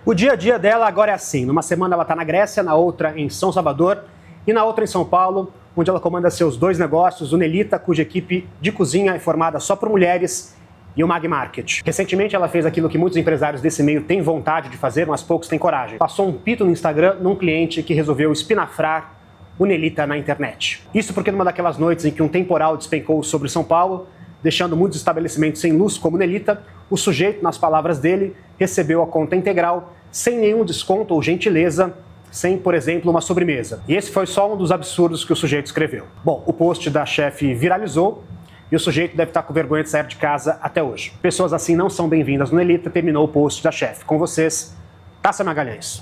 O dia a dia dela agora é assim. Numa semana ela está na Grécia, na outra em São Salvador e na outra em São Paulo, onde ela comanda seus dois negócios, o Nelita, cuja equipe de cozinha é formada só por mulheres, e o Mag Market. Recentemente ela fez aquilo que muitos empresários desse meio têm vontade de fazer, mas poucos têm coragem. Passou um pito no Instagram num cliente que resolveu espinafrar o Nelita na internet. Isso porque numa daquelas noites em que um temporal despencou sobre São Paulo, deixando muitos estabelecimentos sem luz como o Nelita, o sujeito, nas palavras dele, recebeu a conta integral, sem nenhum desconto ou gentileza, sem, por exemplo, uma sobremesa. E esse foi só um dos absurdos que o sujeito escreveu. Bom, o post da chefe viralizou e o sujeito deve estar com vergonha de sair de casa até hoje. Pessoas assim não são bem-vindas no Nelita, terminou o post da chefe. Com vocês, Tássia Magalhães.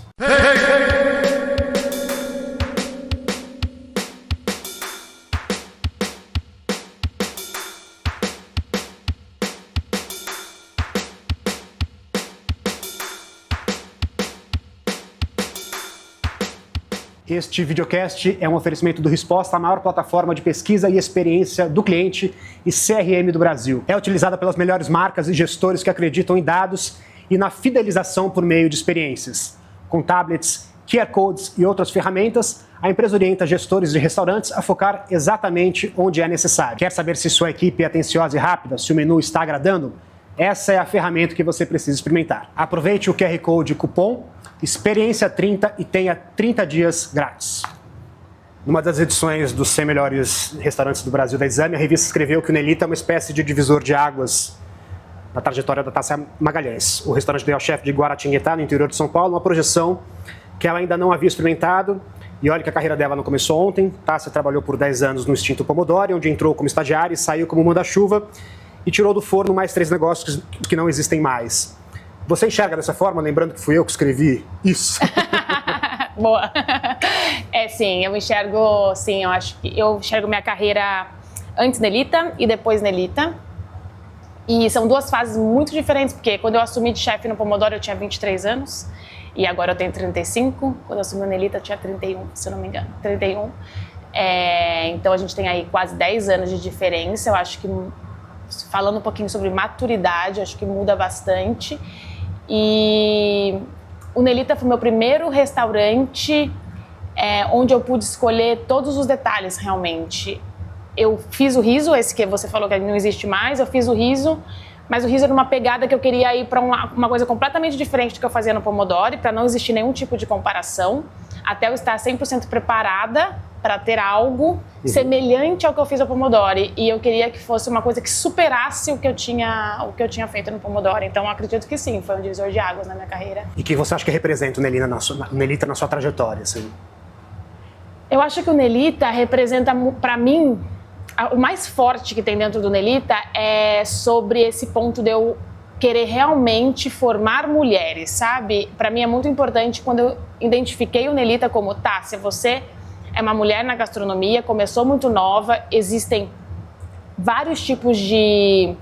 Este videocast é um oferecimento do Resposta, a maior plataforma de pesquisa e experiência do cliente e CRM do Brasil. É utilizada pelas melhores marcas e gestores que acreditam em dados e na fidelização por meio de experiências. Com tablets, QR Codes e outras ferramentas, a empresa orienta gestores de restaurantes a focar exatamente onde é necessário. Quer saber se sua equipe é atenciosa e rápida, se o menu está agradando? Essa é a ferramenta que você precisa experimentar. Aproveite o QR Code cupom Experiência 30 e tenha 30 dias grátis. Numa das edições dos 100 melhores restaurantes do Brasil da Exame, a revista escreveu que o Nelita é uma espécie de divisor de águas na trajetória da Tássia Magalhães. O restaurante deu ao chefe de Guaratinguetá, no interior de São Paulo, uma projeção que ela ainda não havia experimentado. E olha que a carreira dela não começou ontem. Tássia trabalhou por 10 anos no extinto Pomodoro, onde entrou como estagiária e saiu como manda-chuva e tirou do forno mais 3 negócios que não existem mais. Você enxerga dessa forma, lembrando que fui eu que escrevi isso? Boa. Sim, eu enxergo, sim, eu acho que eu enxergo minha carreira antes Nelita e depois Nelita. E são duas fases muito diferentes, porque quando eu assumi de chefe no Pomodoro eu tinha 23 anos e agora eu tenho 35. Quando eu assumi o Nelita eu tinha 31, se eu não me engano, 31. Então a gente tem aí quase 10 anos de diferença. Eu acho que, falando um pouquinho sobre maturidade, acho que muda bastante. E o Nelita foi meu primeiro restaurante onde eu pude escolher todos os detalhes realmente. Eu fiz o riso, esse que você falou que não existe mais, eu fiz o riso, mas o riso era uma pegada que eu queria ir para uma coisa completamente diferente do que eu fazia no Pomodoro, para não existir nenhum tipo de comparação, até eu estar 100% preparada para ter algo semelhante ao que eu fiz no Pomodoro. E eu queria que fosse uma coisa que superasse o que eu tinha feito no Pomodoro. Então, eu acredito que sim, foi um divisor de águas na minha carreira. E que você acha que representa o Nelita na sua trajetória? Assim? Eu acho que o Nelita representa, para mim, o mais forte que tem dentro do Nelita é sobre esse ponto de eu querer realmente formar mulheres, sabe? Para mim é muito importante quando eu identifiquei o Nelita como, se você é uma mulher na gastronomia, começou muito nova, existem vários tipos de,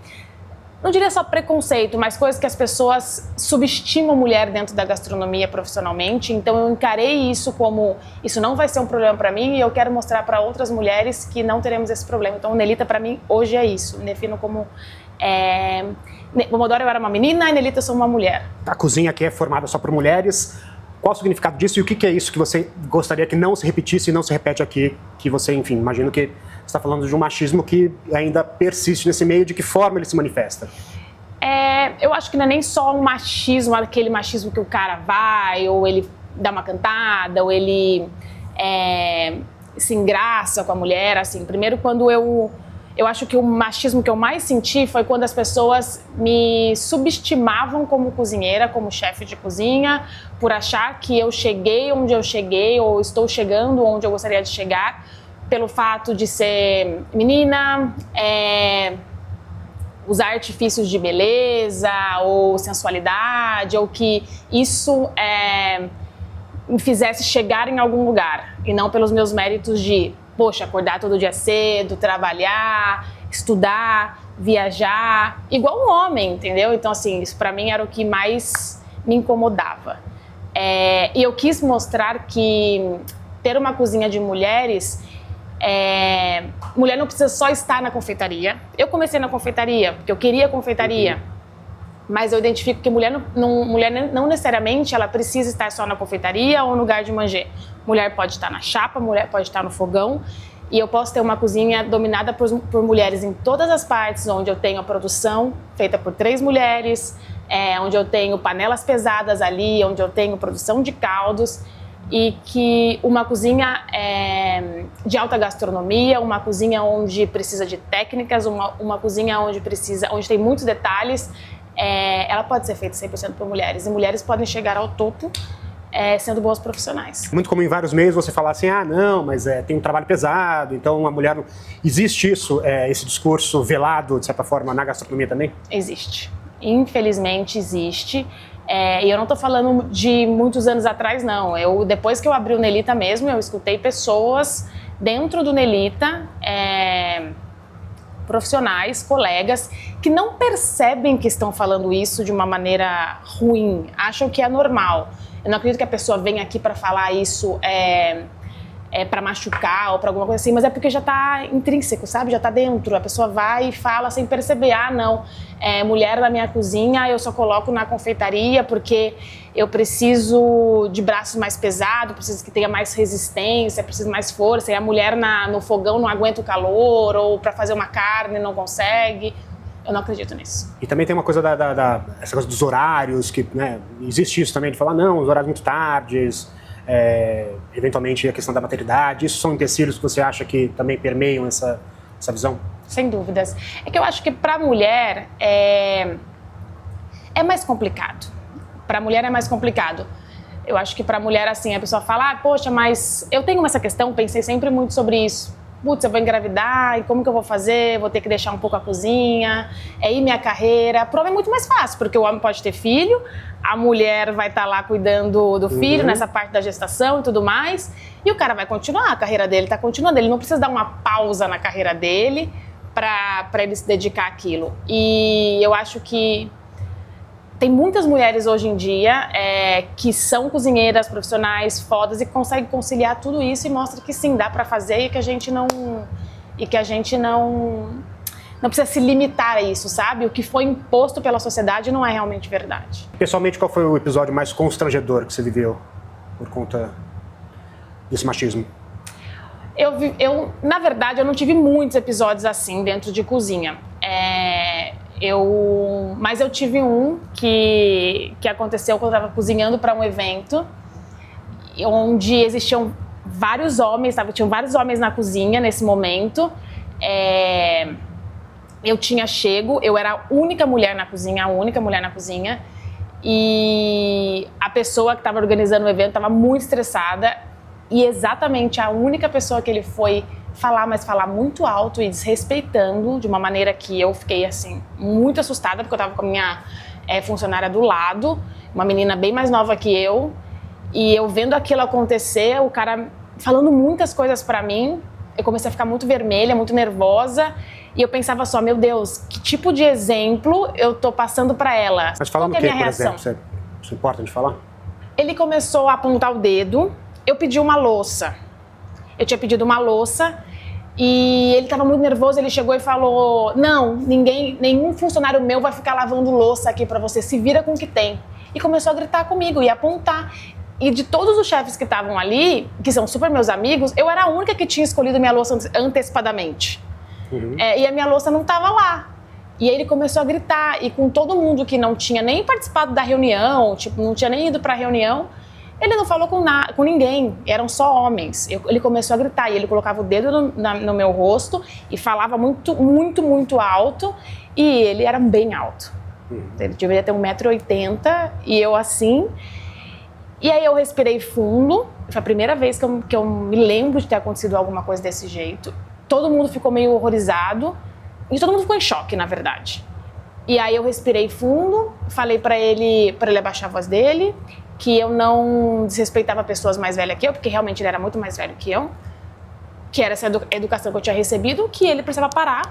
não diria só preconceito, mas coisas que as pessoas subestimam mulher dentro da gastronomia profissionalmente. Então eu encarei isso como, isso não vai ser um problema para mim e eu quero mostrar para outras mulheres que não teremos esse problema. Então o Nelita para mim hoje é isso, me defino como Pomodoro eu era uma menina e Nelita eu sou uma mulher. A cozinha aqui é formada só por mulheres. Qual o significado disso e o que é isso que você gostaria que não se repetisse e não se repete aqui? Que você, enfim, imagino que você está falando de um machismo que ainda persiste nesse meio. De que forma ele se manifesta? Eu acho que não é nem só um machismo, aquele machismo que o cara vai, ou ele dá uma cantada, ou ele se engraça com a mulher, assim. Primeiro, quando eu acho que o machismo que eu mais senti foi quando as pessoas me subestimavam como cozinheira, como chefe de cozinha, por achar que eu cheguei onde eu cheguei ou estou chegando onde eu gostaria de chegar, pelo fato de ser menina, usar artifícios de beleza ou sensualidade, ou que isso me fizesse chegar em algum lugar, e não pelos meus méritos de acordar todo dia cedo, trabalhar, estudar, viajar, igual um homem, entendeu? Então, assim, isso pra mim era o que mais me incomodava. E eu quis mostrar que ter uma cozinha de mulheres, mulher não precisa só estar na confeitaria. Eu comecei na confeitaria, porque eu queria confeitaria. Mas eu identifico que mulher não necessariamente ela precisa estar só na confeitaria ou no lugar de manger. Mulher pode estar na chapa, mulher pode estar no fogão. E eu posso ter uma cozinha dominada por mulheres em todas as partes, onde eu tenho a produção feita por 3 mulheres, onde eu tenho panelas pesadas ali, onde eu tenho produção de caldos. E que uma cozinha de alta gastronomia, uma cozinha onde precisa de técnicas, uma cozinha onde tem muitos detalhes, ela pode ser feita 100% por mulheres. E mulheres podem chegar ao topo sendo boas profissionais. Muito comum em vários meios você falar assim, não, mas tem um trabalho pesado, então a mulher não... Existe isso, esse discurso velado, de certa forma, na gastronomia também? Existe. Infelizmente existe. E eu não estou falando de muitos anos atrás, não. Depois que eu abri o Nelita mesmo, eu escutei pessoas dentro do Nelita, profissionais, colegas, que não percebem que estão falando isso de uma maneira ruim, acham que é normal. Eu não acredito que a pessoa venha aqui para falar isso para machucar ou para alguma coisa assim, mas é porque já está intrínseco, sabe? Já está dentro. A pessoa vai e fala sem perceber, não, mulher na minha cozinha eu só coloco na confeitaria porque eu preciso de braços mais pesados, preciso que tenha mais resistência, preciso mais força, e a mulher no fogão não aguenta o calor, ou para fazer uma carne não consegue. Eu não acredito nisso. E também tem uma coisa essa coisa dos horários, que existe isso também, de falar, não, os horários muito tardes, eventualmente a questão da maternidade. Isso são empecilhos que você acha que também permeiam essa visão? Sem dúvidas. É que eu acho que para a mulher é mais complicado. Para a mulher é mais complicado. Eu acho que para a mulher, assim, a pessoa fala, poxa, mas eu tenho essa questão, pensei sempre muito sobre isso. Putz, eu vou engravidar, e como que eu vou fazer? Vou ter que deixar um pouco a cozinha, e minha carreira. Para o homem é muito mais fácil, porque o homem pode ter filho, a mulher vai estar lá cuidando do filho, nessa parte da gestação e tudo mais, e o cara vai continuar, a carreira dele está continuando, ele não precisa dar uma pausa na carreira dele para ele se dedicar àquilo. E eu acho que tem muitas mulheres hoje em dia que são cozinheiras profissionais fodas e conseguem conciliar tudo isso e mostra que sim, dá para fazer e que a gente não precisa se limitar a isso, sabe? O que foi imposto pela sociedade não é realmente verdade. Pessoalmente, qual foi o episódio mais constrangedor que você viveu por conta desse machismo? Na verdade, eu não tive muitos episódios assim dentro de cozinha. Mas eu tive um que aconteceu quando eu estava cozinhando para um evento, onde existiam vários homens, tinham vários homens na cozinha nesse momento. Eu era a única mulher na cozinha, e a pessoa que estava organizando o evento estava muito estressada, e exatamente a única pessoa que ele foi falar, mas falar muito alto e desrespeitando, de uma maneira que eu fiquei, assim, muito assustada, porque eu estava com a minha funcionária do lado, uma menina bem mais nova que eu, e eu vendo aquilo acontecer, o cara falando muitas coisas pra mim, eu comecei a ficar muito vermelha, muito nervosa, e eu pensava só, meu Deus, que tipo de exemplo eu tô passando pra ela? Mas falando o quê, por exemplo? Isso importa de falar? Ele começou a apontar o dedo, eu pedi uma louça. Eu tinha pedido uma louça e ele estava muito nervoso, ele chegou e falou, não, nenhum funcionário meu vai ficar lavando louça aqui pra você, se vira com o que tem. E começou a gritar comigo e apontar. E de todos os chefes que estavam ali, que são super meus amigos, eu era a única que tinha escolhido minha louça antecipadamente. E a minha louça não estava lá. E aí ele começou a gritar, e com todo mundo que não tinha nem participado da reunião, não tinha nem ido pra reunião, ele não falou com ninguém, eram só homens. Ele começou a gritar e ele colocava o dedo no meu rosto e falava muito, muito, muito alto, e ele era bem alto. Ele deveria ter 1,80 m e eu assim. E aí eu respirei fundo, foi a primeira vez que eu me lembro de ter acontecido alguma coisa desse jeito. Todo mundo ficou meio horrorizado e todo mundo ficou em choque, na verdade. E aí eu respirei fundo, falei pra ele abaixar a voz dele, que eu não desrespeitava pessoas mais velhas que eu, porque realmente ele era muito mais velho que eu, que era essa educação que eu tinha recebido, que ele precisava parar,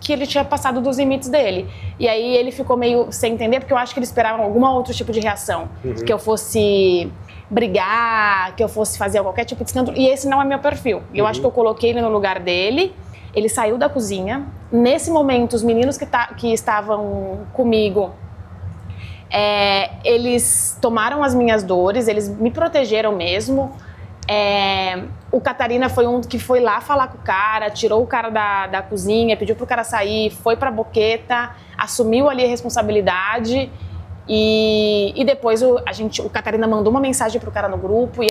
que ele tinha passado dos limites dele. E aí ele ficou meio sem entender, porque eu acho que ele esperava algum outro tipo de reação, que eu fosse brigar, que eu fosse fazer qualquer tipo de escândalo, e esse não é meu perfil. Eu acho que eu coloquei ele no lugar dele, ele saiu da cozinha. Nesse momento, os meninos que estavam comigo Eles tomaram as minhas dores, eles me protegeram mesmo. O Catarina foi um que foi lá falar com o cara, tirou o cara da cozinha, pediu pro cara sair, foi pra boqueta, assumiu ali a responsabilidade. E depois o Catarina mandou uma mensagem pro cara no grupo e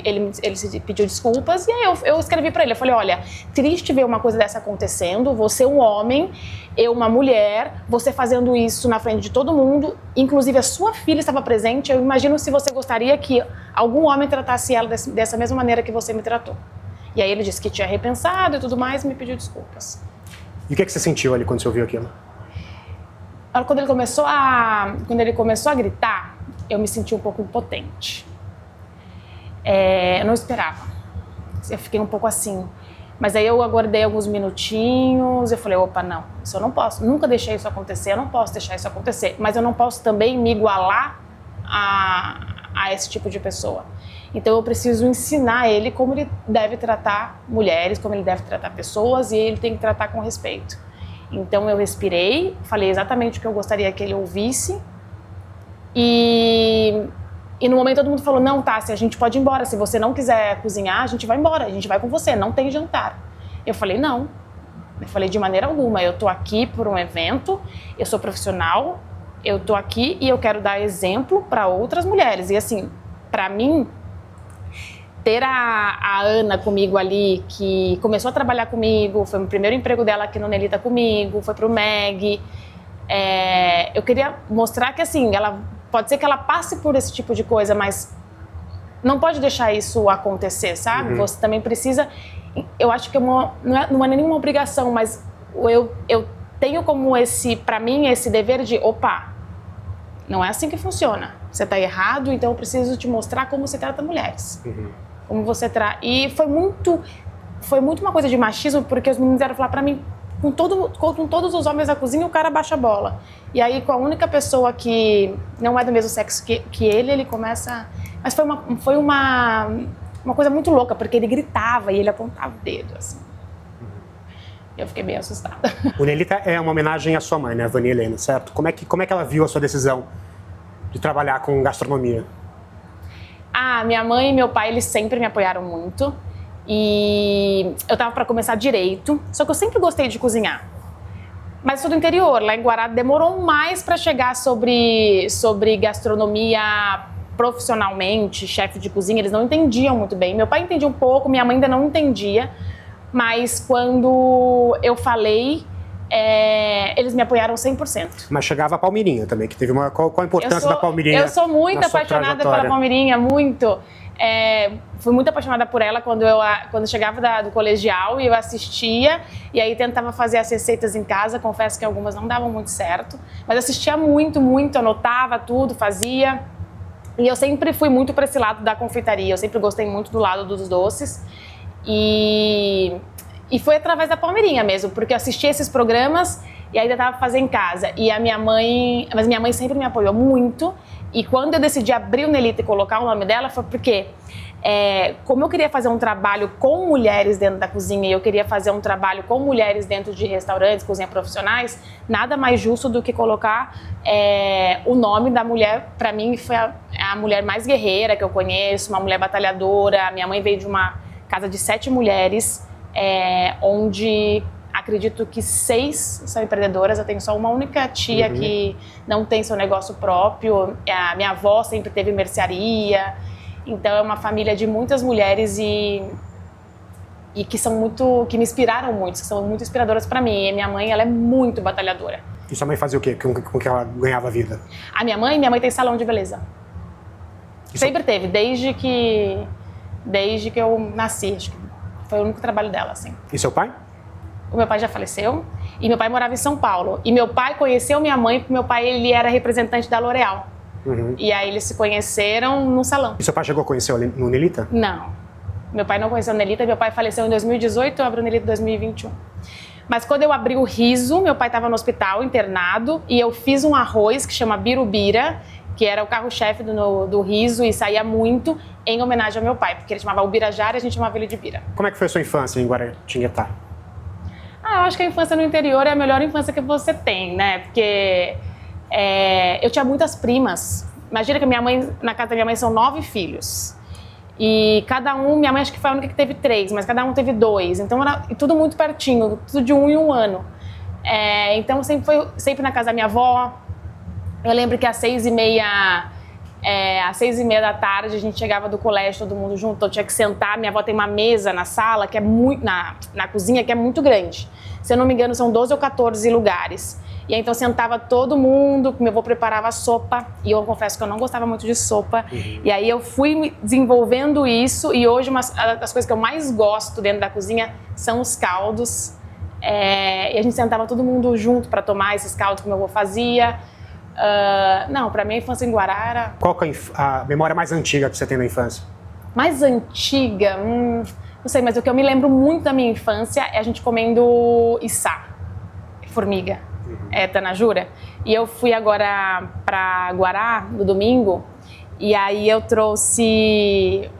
ele se pediu desculpas. E aí eu escrevi pra ele, eu falei, olha, triste ver uma coisa dessa acontecendo, você um homem, eu uma mulher, você fazendo isso na frente de todo mundo, inclusive a sua filha estava presente, eu imagino se você gostaria que algum homem tratasse ela dessa mesma maneira que você me tratou. E aí ele disse que tinha repensado e tudo mais e me pediu desculpas. E o que você sentiu ali quando você ouviu aquilo? Quando ele começou a gritar, eu me senti um pouco impotente. Eu não esperava. Eu fiquei um pouco assim. Mas aí eu aguardei alguns minutinhos, eu falei, opa, não, isso eu não posso. Nunca deixei isso acontecer, eu não posso deixar isso acontecer. Mas eu não posso também me igualar a esse tipo de pessoa. Então eu preciso ensinar ele como ele deve tratar mulheres, como ele deve tratar pessoas e ele tem que tratar com respeito. Então eu respirei, falei exatamente o que eu gostaria que ele ouvisse e no momento todo mundo falou, não, Tássia, a gente pode ir embora, se você não quiser cozinhar, a gente vai embora, a gente vai com você, não tem jantar. Eu falei, não, eu falei de maneira alguma, eu tô aqui por um evento, eu sou profissional, eu tô aqui e eu quero dar exemplo para outras mulheres. E assim, para mim, ter a Ana comigo ali, que começou a trabalhar comigo, foi o primeiro emprego dela aqui no Nelita comigo, foi pro MEG. Eu queria mostrar que assim, pode ser que ela passe por esse tipo de coisa, mas não pode deixar isso acontecer, sabe? Uhum. Você também precisa... Eu acho que não é nenhuma obrigação, mas eu tenho como pra mim, esse dever de, opa, não é assim que funciona. Você tá errado, então eu preciso te mostrar como você trata mulheres. Uhum. Como você E foi muito uma coisa de machismo, porque os meninos vieram falar pra mim, com todos os homens da cozinha, o cara baixa a bola. E aí, com a única pessoa que não é do mesmo sexo que ele começa... Mas foi uma coisa muito louca, porque ele gritava e ele apontava o dedo, assim. Eu fiquei bem assustada. O Nelita é uma homenagem à sua mãe, né, a Vani Helena, certo? Como é que ela viu a sua decisão de trabalhar com gastronomia? Minha mãe e meu pai, eles sempre me apoiaram muito. E eu tava para começar direito, só que eu sempre gostei de cozinhar. Mas eu sou do interior, lá em Guará demorou mais para chegar sobre gastronomia profissionalmente, chefe de cozinha, eles não entendiam muito bem. Meu pai entendia um pouco, minha mãe ainda não entendia, mas quando eu falei, eles me apoiaram 100%. Mas chegava a Palmeirinha também, que teve qual a importância da Palmeirinha? Eu sou muito apaixonada pela Palmeirinha, muito. Fui muito apaixonada por ela quando chegava do colegial e eu assistia e aí tentava fazer as receitas em casa, confesso que algumas não davam muito certo, mas assistia muito, anotava tudo, fazia. E eu sempre fui muito para esse lado da confeitaria, eu sempre gostei muito do lado dos doces e foi através da Palmeirinha mesmo, porque eu assistia esses programas e ainda tava fazendo em casa. Mas minha mãe sempre me apoiou muito. E quando eu decidi abrir o Nelita e colocar o nome dela, foi porque, como eu queria fazer um trabalho com mulheres dentro da cozinha e eu queria fazer um trabalho com mulheres dentro de restaurantes, cozinha profissionais, nada mais justo do que colocar o nome da mulher. Para mim, foi a mulher mais guerreira que eu conheço, uma mulher batalhadora. Minha mãe veio de uma casa de 7 mulheres, onde acredito que 6 são empreendedoras. Eu tenho só uma única tia que não tem seu negócio próprio. A minha avó sempre teve mercearia. Então é uma família de muitas mulheres e que me inspiraram muito, que são muito inspiradoras para mim. E minha mãe, ela é muito batalhadora. E sua mãe fazia o quê? Com que ela ganhava vida? A minha mãe tem salão de beleza. Sempre teve, desde que eu nasci, acho que foi o único trabalho dela, assim. E seu pai? O meu pai já faleceu e meu pai morava em São Paulo. E meu pai conheceu minha mãe porque meu pai, ele era representante da L'Oréal. E aí eles se conheceram no salão. E seu pai chegou a conhecer no Nelita? Não. Meu pai não conheceu o Nelita, meu pai faleceu em 2018, eu abri o Nelita em 2021. Mas quando eu abri o Riso, meu pai estava no hospital, internado, e eu fiz um arroz que chama Birubira, que era o carro-chefe do Riso e saía muito em homenagem ao meu pai, porque ele chamava Ubirajara e a gente chamava ele de Bira. Como é que foi a sua infância em Guaratinguetá? Eu acho que a infância no interior é a melhor infância que você tem, né? Porque Eu tinha muitas primas. Imagina que na casa da minha mãe são 9 filhos. E cada um, minha mãe acho que foi a única que teve 3, mas cada um teve 2. Então era tudo muito pertinho, tudo de 1 em 1 ano. Então sempre na casa da minha avó. Eu lembro que às 6h30 da tarde a gente chegava do colégio, todo mundo junto, então eu tinha que sentar. Minha avó tem uma mesa na sala, que é muito, na cozinha, que é muito grande. Se eu não me engano, são 12 ou 14 lugares. E aí, então sentava todo mundo, meu avô preparava sopa, e eu confesso que eu não gostava muito de sopa. E aí eu fui desenvolvendo isso, e hoje uma das coisas que eu mais gosto dentro da cozinha são os caldos. E a gente sentava todo mundo junto para tomar esses caldos que meu avô fazia. Não, pra mim a infância em Guará era... Qual que é a memória mais antiga que você tem da infância? Mais antiga? Não sei, mas o que eu me lembro muito da minha infância é a gente comendo içá, formiga, tanajura. E eu fui agora pra Guará no domingo, e aí eu trouxe...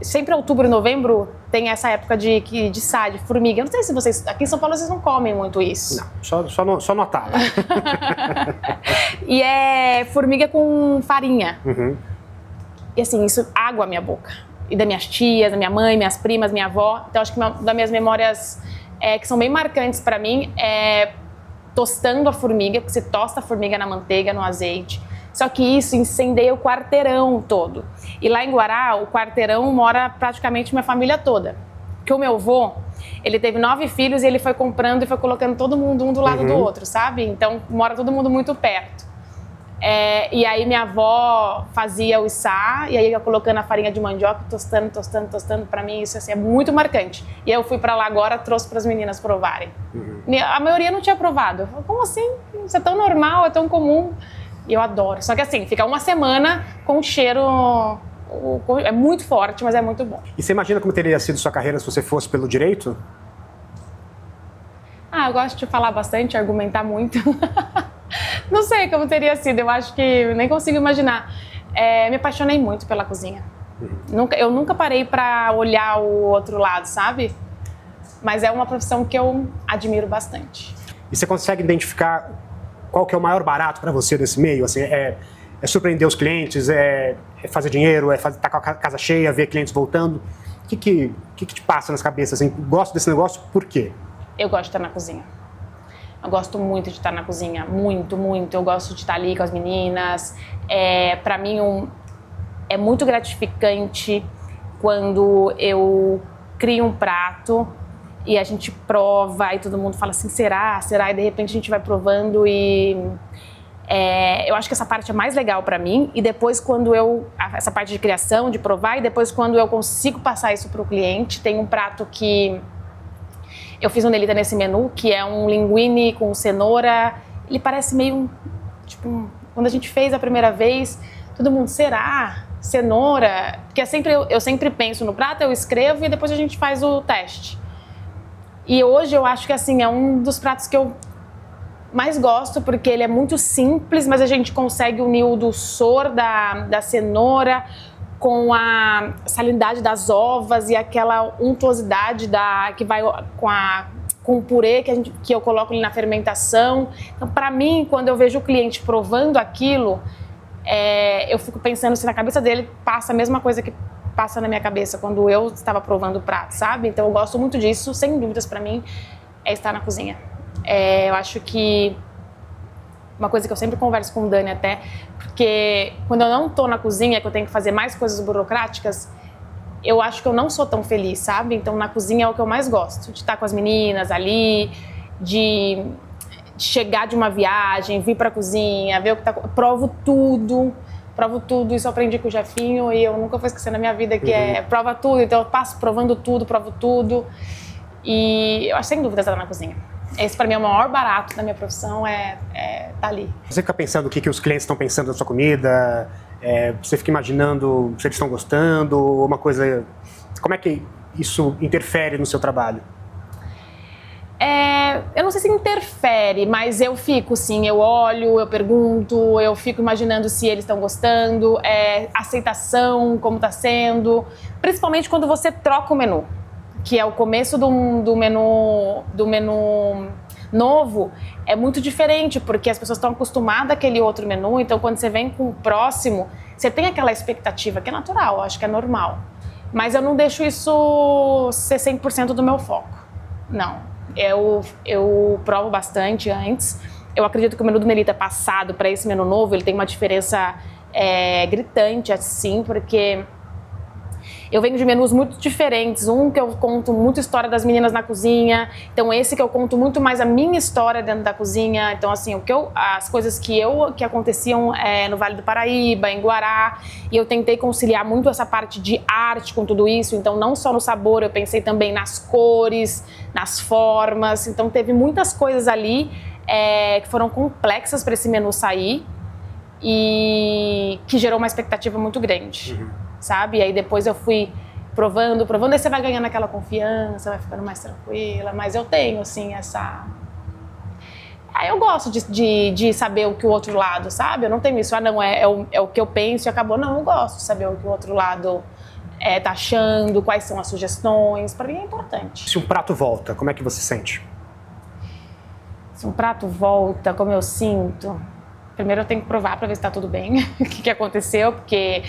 sempre outubro e novembro tem essa época de içá, de formiga. Eu não sei se vocês... Aqui em São Paulo vocês não comem muito isso. Não, só notar. E é formiga com farinha. E assim, isso água a minha boca. E das minhas tias, da minha mãe, minhas primas, minha avó. Então acho que uma das minhas memórias que são bem marcantes pra mim é tostando a formiga, porque você tosta a formiga na manteiga, no azeite. Só que isso incendeia o quarteirão todo. E lá em Guará, o quarteirão mora praticamente minha família toda. Porque o meu avô, ele teve 9 filhos e ele foi comprando e foi colocando todo mundo um do lado do outro, sabe? Então mora todo mundo muito perto. E aí minha avó fazia o içá, e aí ia colocando a farinha de mandioca, tostando. Pra mim isso assim, é muito marcante. E eu fui pra lá agora, trouxe pras meninas provarem. A maioria não tinha provado. Eu falei, como assim? Isso é tão normal, é tão comum. E eu adoro. Só que assim, fica uma semana com o cheiro... É muito forte, mas é muito bom. E você imagina como teria sido sua carreira se você fosse pelo direito? Eu gosto de falar bastante, argumentar muito. Não sei como teria sido, eu acho que eu nem consigo imaginar. Me apaixonei muito pela cozinha. Eu nunca parei pra olhar o outro lado, sabe? Mas é uma profissão que eu admiro bastante. E você consegue identificar qual que é o maior barato para você desse meio? Assim, é surpreender os clientes, é fazer dinheiro, estar com a casa cheia, ver clientes voltando? O que te passa nas cabeças? Assim, gosto desse negócio, por quê? Eu gosto de estar na cozinha. Eu gosto muito de estar na cozinha, muito, muito. Eu gosto de estar ali com as meninas. Para mim, é muito gratificante quando eu crio um prato e a gente prova e todo mundo fala assim, será? E de repente a gente vai provando e... eu acho que essa parte é mais legal pra mim. E depois essa parte de criação, de provar, e depois quando eu consigo passar isso pro cliente, tem um prato que eu fiz um Nelita nesse menu, que é um linguine com cenoura. Ele parece meio, tipo, quando a gente fez a primeira vez, todo mundo, será? Cenoura? Porque eu sempre penso no prato, eu escrevo e depois a gente faz o teste. E hoje eu acho que assim, é um dos pratos que eu mais gosto, porque ele é muito simples, mas a gente consegue unir o dulçor da cenoura com a salinidade das ovas e aquela untuosidade que vai com o purê que eu coloco ali na fermentação. Então, para mim, quando eu vejo o cliente provando aquilo, eu fico pensando se na cabeça dele passa a mesma coisa que passa na minha cabeça quando eu estava provando o prato, sabe? Então, eu gosto muito disso, sem dúvidas, para mim, é estar na cozinha. Eu acho que uma coisa que eu sempre converso com o Dani até, porque quando eu não tô na cozinha, que eu tenho que fazer mais coisas burocráticas, eu acho que eu não sou tão feliz, sabe? Então na cozinha é o que eu mais gosto, de estar com as meninas ali, de chegar de uma viagem, vir pra cozinha, ver o que tá... Provo tudo, isso eu aprendi com o Jefinho e eu nunca vou esquecer na minha vida que prova tudo, então eu passo provando tudo, provo tudo e eu acho sem dúvida estar na cozinha. Esse para mim é o maior barato da minha profissão, tá ali. Você fica pensando o que os clientes estão pensando da sua comida? Você fica imaginando se eles estão gostando? Uma coisa... Como é que isso interfere no seu trabalho? Eu não sei se interfere, mas eu fico, sim, eu olho, eu pergunto, eu fico imaginando se eles estão gostando, aceitação, como está sendo, principalmente quando você troca o menu, que é o começo do menu novo, é muito diferente, porque as pessoas estão acostumadas àquele outro menu, então quando você vem com o próximo, você tem aquela expectativa, que é natural, acho que é normal. Mas eu não deixo isso ser 100% do meu foco. Não. Eu provo bastante antes. Eu acredito que o menu do Nelita passado para esse menu novo, ele tem uma diferença gritante, assim, porque eu venho de menus muito diferentes. Um que eu conto muito história das meninas na cozinha. Então esse que eu conto muito mais a minha história dentro da cozinha. Então assim, as coisas que aconteciam no Vale do Paraíba, em Guará. E eu tentei conciliar muito essa parte de arte com tudo isso. Então não só no sabor, eu pensei também nas cores, nas formas. Então teve muitas coisas ali que foram complexas para esse menu sair. E que gerou uma expectativa muito grande. Sabe? E aí depois eu fui provando, aí você vai ganhando aquela confiança, vai ficando mais tranquila, mas eu tenho, assim, eu gosto de saber o que o outro lado, sabe? Eu não tenho isso, não, é o que eu penso e acabou. Não, eu gosto de saber o que o outro lado tá achando, quais são as sugestões, pra mim é importante. Se um prato volta, como é que você sente? Se um prato volta, como eu sinto... Primeiro eu tenho que provar para ver se está tudo bem, o que aconteceu, porque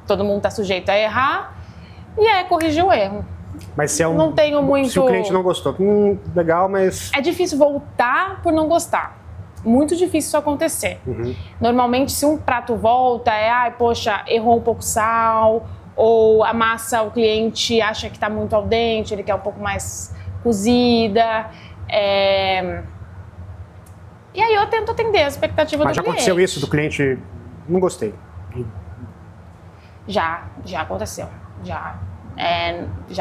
todo mundo está sujeito a errar e corrigir o erro. Mas se não tenho muito... Se o cliente não gostou, legal, mas... É difícil voltar por não gostar. Muito difícil isso acontecer. Normalmente, se um prato volta, poxa, errou um pouco sal, ou a massa, o cliente acha que está muito al dente, ele quer um pouco mais cozida, E aí eu tento atender a expectativa do cliente. Mas já aconteceu isso do cliente, não gostei? Já aconteceu. Já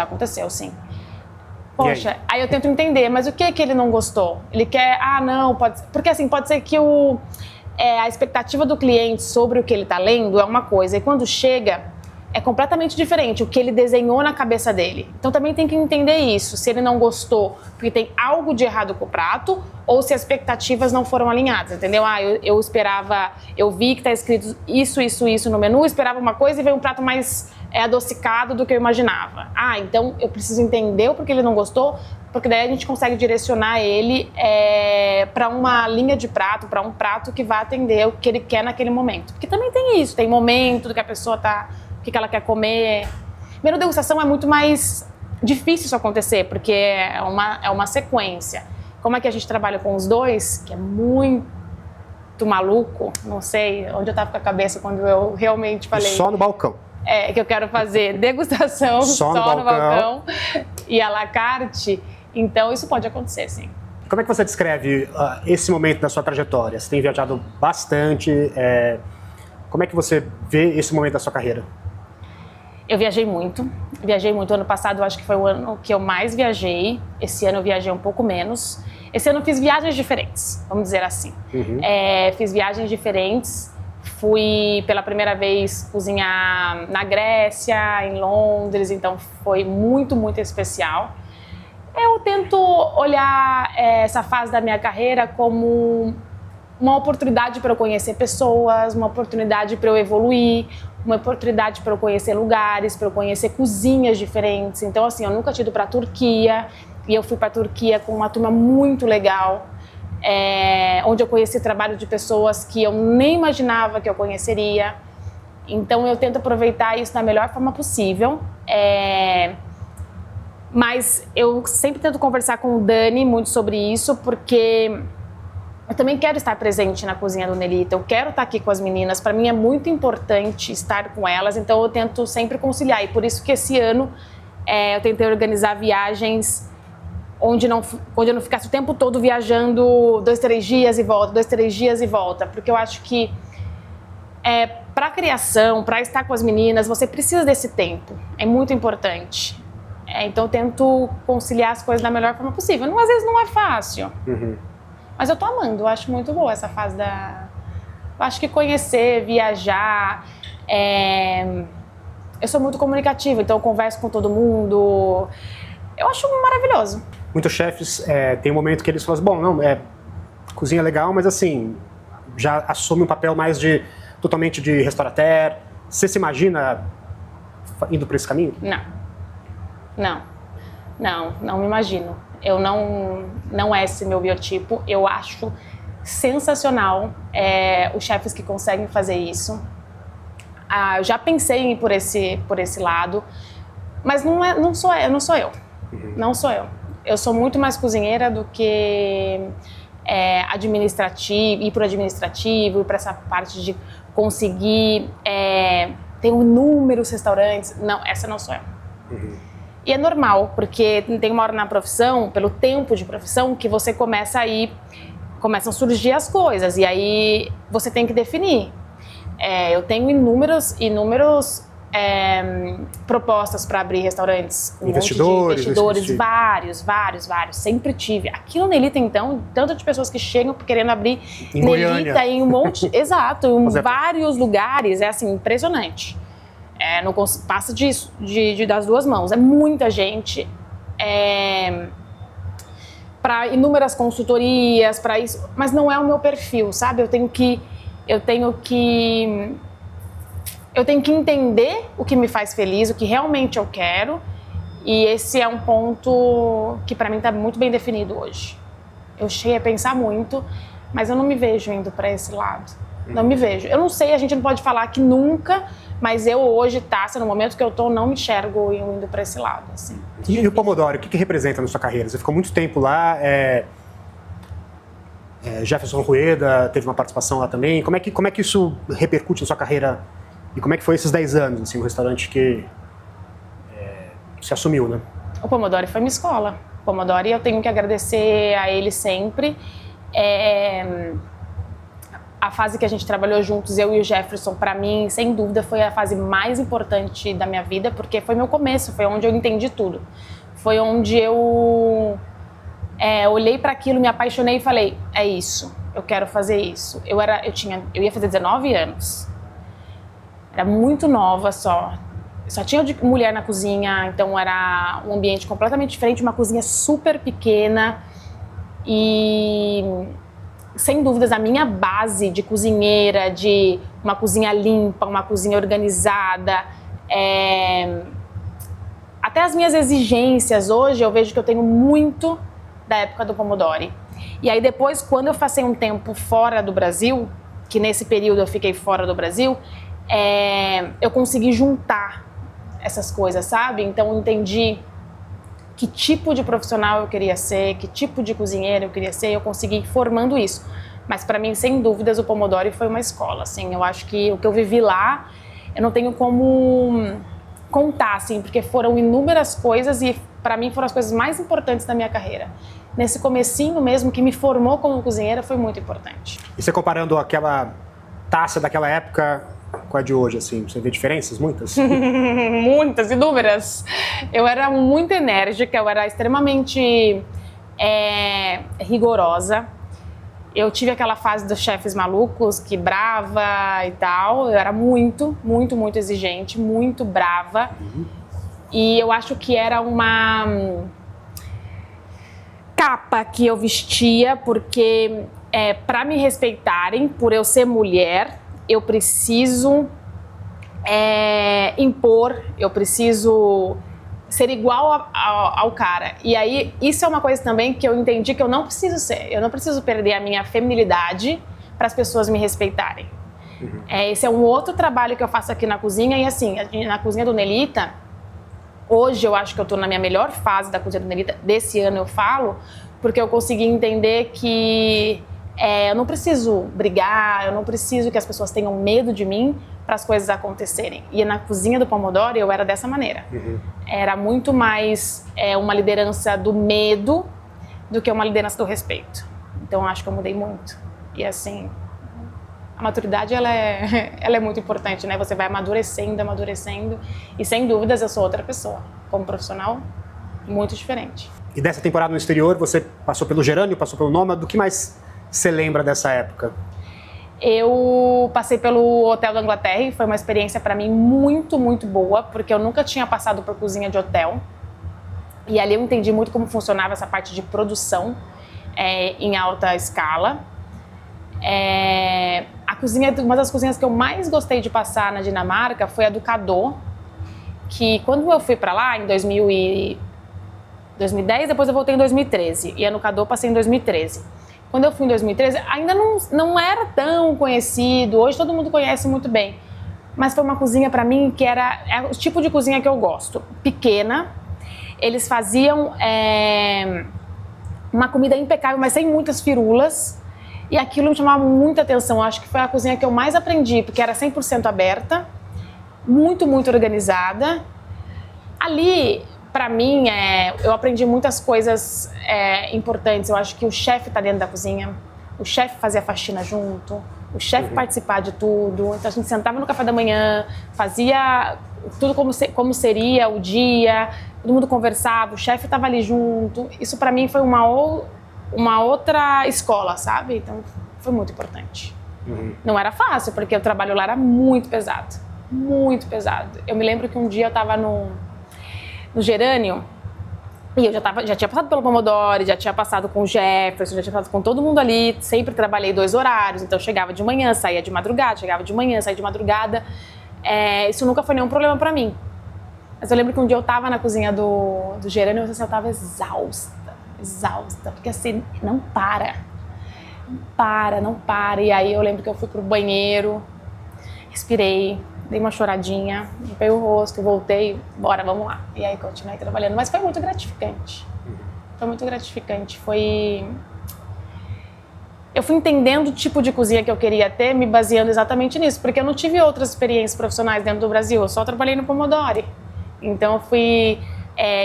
aconteceu, sim. Poxa, aí eu tento entender, mas o que ele não gostou? Ele quer, não, pode... Porque assim, pode ser que a expectativa do cliente sobre o que ele está lendo é uma coisa, e quando chega... é completamente diferente o que ele desenhou na cabeça dele. Então também tem que entender isso, se ele não gostou porque tem algo de errado com o prato ou se as expectativas não foram alinhadas, entendeu? Eu esperava, eu vi que está escrito isso no menu, esperava uma coisa e veio um prato mais adocicado do que eu imaginava. Então eu preciso entender o porquê ele não gostou, porque daí a gente consegue direcionar ele para uma linha de prato, para um prato que vai atender o que ele quer naquele momento. Porque também tem isso, tem momento do que a pessoa está... o que ela quer comer. Menu degustação é muito mais difícil isso acontecer, porque é uma sequência. Como é que a gente trabalha com os dois, que é muito maluco, não sei onde eu estava com a cabeça quando eu realmente falei... Só no balcão. Que eu quero fazer degustação só no balcão e à la carte, então isso pode acontecer, sim. Como é que você descreve esse momento da sua trajetória? Você tem viajado bastante, como é que você vê esse momento da sua carreira? Eu viajei muito. Ano passado eu acho que foi o ano que eu mais viajei. Esse ano eu viajei um pouco menos. Esse ano eu fiz viagens diferentes, vamos dizer assim. Fiz viagens diferentes. Fui pela primeira vez cozinhar na Grécia, em Londres, então foi muito, muito especial. Eu tento olhar essa fase da minha carreira como uma oportunidade para eu conhecer pessoas, uma oportunidade para eu evoluir, uma oportunidade para eu conhecer lugares, para eu conhecer cozinhas diferentes. Então, assim, eu nunca tinha ido para a Turquia e eu fui para a Turquia com uma turma muito legal, onde eu conheci trabalho de pessoas que eu nem imaginava que eu conheceria. Então, eu tento aproveitar isso da melhor forma possível. Mas eu sempre tento conversar com o Dani muito sobre isso, porque... eu também quero estar presente na cozinha do Nelita, eu quero estar aqui com as meninas, para mim é muito importante estar com elas, então eu tento sempre conciliar. E por isso que esse ano eu tentei organizar viagens onde eu não ficasse o tempo todo viajando 2, 3 dias e volta, porque eu acho que para a criação, para estar com as meninas, você precisa desse tempo, é muito importante. Então eu tento conciliar as coisas da melhor forma possível. Às vezes não é fácil. Mas eu tô amando, eu acho muito boa essa fase eu acho que conhecer, viajar... Eu sou muito comunicativa, então eu converso com todo mundo. Eu acho maravilhoso. Muitos chefes tem um momento que eles falam assim, bom, não, cozinha é legal, mas assim, já assume um papel mais totalmente de restaurateur. Você se imagina indo por esse caminho? Não me imagino. Eu não é esse meu biotipo. Eu acho sensacional os chefes que conseguem fazer isso. Eu já pensei em ir por esse lado, mas não sou eu. Não sou eu. Eu sou muito mais cozinheira do que administrativo, ir para o administrativo, ir para essa parte de conseguir ter inúmeros restaurantes. Não, essa não sou eu. E é normal, porque tem uma hora na profissão, pelo tempo de profissão, que você começam a surgir as coisas, e aí você tem que definir. Eu tenho inúmeros propostas para abrir restaurantes, investidores, vários, sempre tive. Aqui no Nelita, então, tanto de pessoas que chegam querendo abrir em Nelita Goiânia. em um monte, exato, em vários lugares, é assim, impressionante. Não passa disso, das duas mãos, é muita gente, para inúmeras consultorias, para isso, mas não é o meu perfil, sabe? Eu tenho que entender o que me faz feliz, o que realmente eu quero, e esse é um ponto que para mim está muito bem definido hoje. Eu cheguei a pensar muito, mas eu não me vejo indo para esse lado. Não me vejo. Eu não sei, a gente não pode falar que nunca, mas eu hoje, no momento que eu tô, não me enxergo indo para esse lado. Assim. E o Pomodoro, o que representa na sua carreira? Você ficou muito tempo lá, Jefferson Rueda teve uma participação lá também. Como é que isso repercute na sua carreira? E como é que foi esses 10 anos, assim, um restaurante que se assumiu, né? O Pomodoro foi minha escola. O Pomodoro, eu tenho que agradecer a ele sempre. A fase que a gente trabalhou juntos, eu e o Jefferson, para mim, sem dúvida, foi a fase mais importante da minha vida, porque foi meu começo, foi onde eu entendi tudo. Foi onde eu olhei para aquilo, me apaixonei e falei, é isso, eu quero fazer isso. Eu ia fazer 19 anos. Era muito nova só tinha mulher na cozinha, então era um ambiente completamente diferente, uma cozinha super pequena e, sem dúvidas, a minha base de cozinheira, de uma cozinha limpa, uma cozinha organizada, até as minhas exigências hoje eu vejo que eu tenho muito da época do Pomodoro. E aí depois, quando eu passei um tempo fora do Brasil, que nesse período eu fiquei fora do Brasil, eu consegui juntar essas coisas, sabe? Então eu entendi que tipo de profissional eu queria ser, que tipo de cozinheira eu queria ser, eu consegui ir formando isso. Mas para mim, sem dúvidas, o Pomodoro foi uma escola, assim. Eu acho que o que eu vivi lá, eu não tenho como contar, assim, porque foram inúmeras coisas e para mim foram as coisas mais importantes da minha carreira. Nesse comecinho mesmo, que me formou como cozinheira, foi muito importante. E você comparando aquela taça daquela época com a de hoje, assim, você vê diferenças? Muitas? Muitas, inúmeras. Eu era muito enérgica, eu era extremamente rigorosa. Eu tive aquela fase dos chefes malucos, que brava e tal. Eu era muito, muito, muito exigente, muito brava. E eu acho que era uma capa que eu vestia, porque para me respeitarem, por eu ser mulher, eu preciso impor, eu preciso ser igual ao cara. E aí, isso é uma coisa também que eu entendi que eu não preciso ser. Eu não preciso perder a minha feminilidade para as pessoas me respeitarem. Esse é um outro trabalho que eu faço aqui na cozinha. E assim, na cozinha do Nelita, hoje eu acho que eu estou na minha melhor fase da cozinha do Nelita. Desse ano eu falo, porque eu consegui entender que eu não preciso brigar, eu não preciso que as pessoas tenham medo de mim para as coisas acontecerem. E na cozinha do Pomodoro eu era dessa maneira. Era muito mais uma liderança do medo do que uma liderança do respeito. Então eu acho que eu mudei muito. E assim, a maturidade ela é muito importante, né? Você vai amadurecendo, e sem dúvidas eu sou outra pessoa. Como profissional, muito diferente. E dessa temporada no exterior, você passou pelo Gerânio, passou pelo Nômade, do que mais você lembra dessa época? Eu passei pelo Hotel da Inglaterra e foi uma experiência para mim muito, muito boa, porque eu nunca tinha passado por cozinha de hotel. E ali eu entendi muito como funcionava essa parte de produção em alta escala. Uma das cozinhas que eu mais gostei de passar na Dinamarca foi a do Cadô, que quando eu fui para lá, em 2000 2010, depois eu voltei em 2013. Ia no Cadô, passei em 2013. Quando eu fui em 2013, ainda não era tão conhecido. Hoje todo mundo conhece muito bem. Mas foi uma cozinha para mim que é o tipo de cozinha que eu gosto. Pequena. Eles faziam uma comida impecável, mas sem muitas firulas. E aquilo me chamava muita atenção. Eu acho que foi a cozinha que eu mais aprendi, porque era 100% aberta, muito, muito organizada. Ali, para mim, eu aprendi muitas coisas importantes. Eu acho que o chefe tá dentro da cozinha, o chefe fazia faxina junto, o chefe participar de tudo. Então a gente sentava no café da manhã, fazia tudo como seria o dia, todo mundo conversava, o chefe estava ali junto. Isso para mim foi uma outra escola, sabe? Então foi muito importante. Não era fácil, porque o trabalho lá era muito pesado, muito pesado. Eu me lembro que um dia eu estava no Gerânio e eu já tinha passado pelo Pomodoro, já tinha passado com o Jefferson, já tinha passado com todo mundo ali. Sempre trabalhei 2 horários, então chegava de manhã, saía de madrugada, chegava de manhã, saía de madrugada. Isso nunca foi nenhum problema pra mim. Mas eu lembro que um dia eu tava na cozinha do Gerânio e eu tava exausta, porque assim, não para. E aí eu lembro que eu fui pro banheiro, respirei, dei uma choradinha, limpei o rosto, voltei, bora, vamos lá. E aí continuei trabalhando, mas foi muito gratificante. Eu fui entendendo o tipo de cozinha que eu queria ter, me baseando exatamente nisso, porque eu não tive outras experiências profissionais dentro do Brasil, eu só trabalhei no Pomodoro. Então eu fui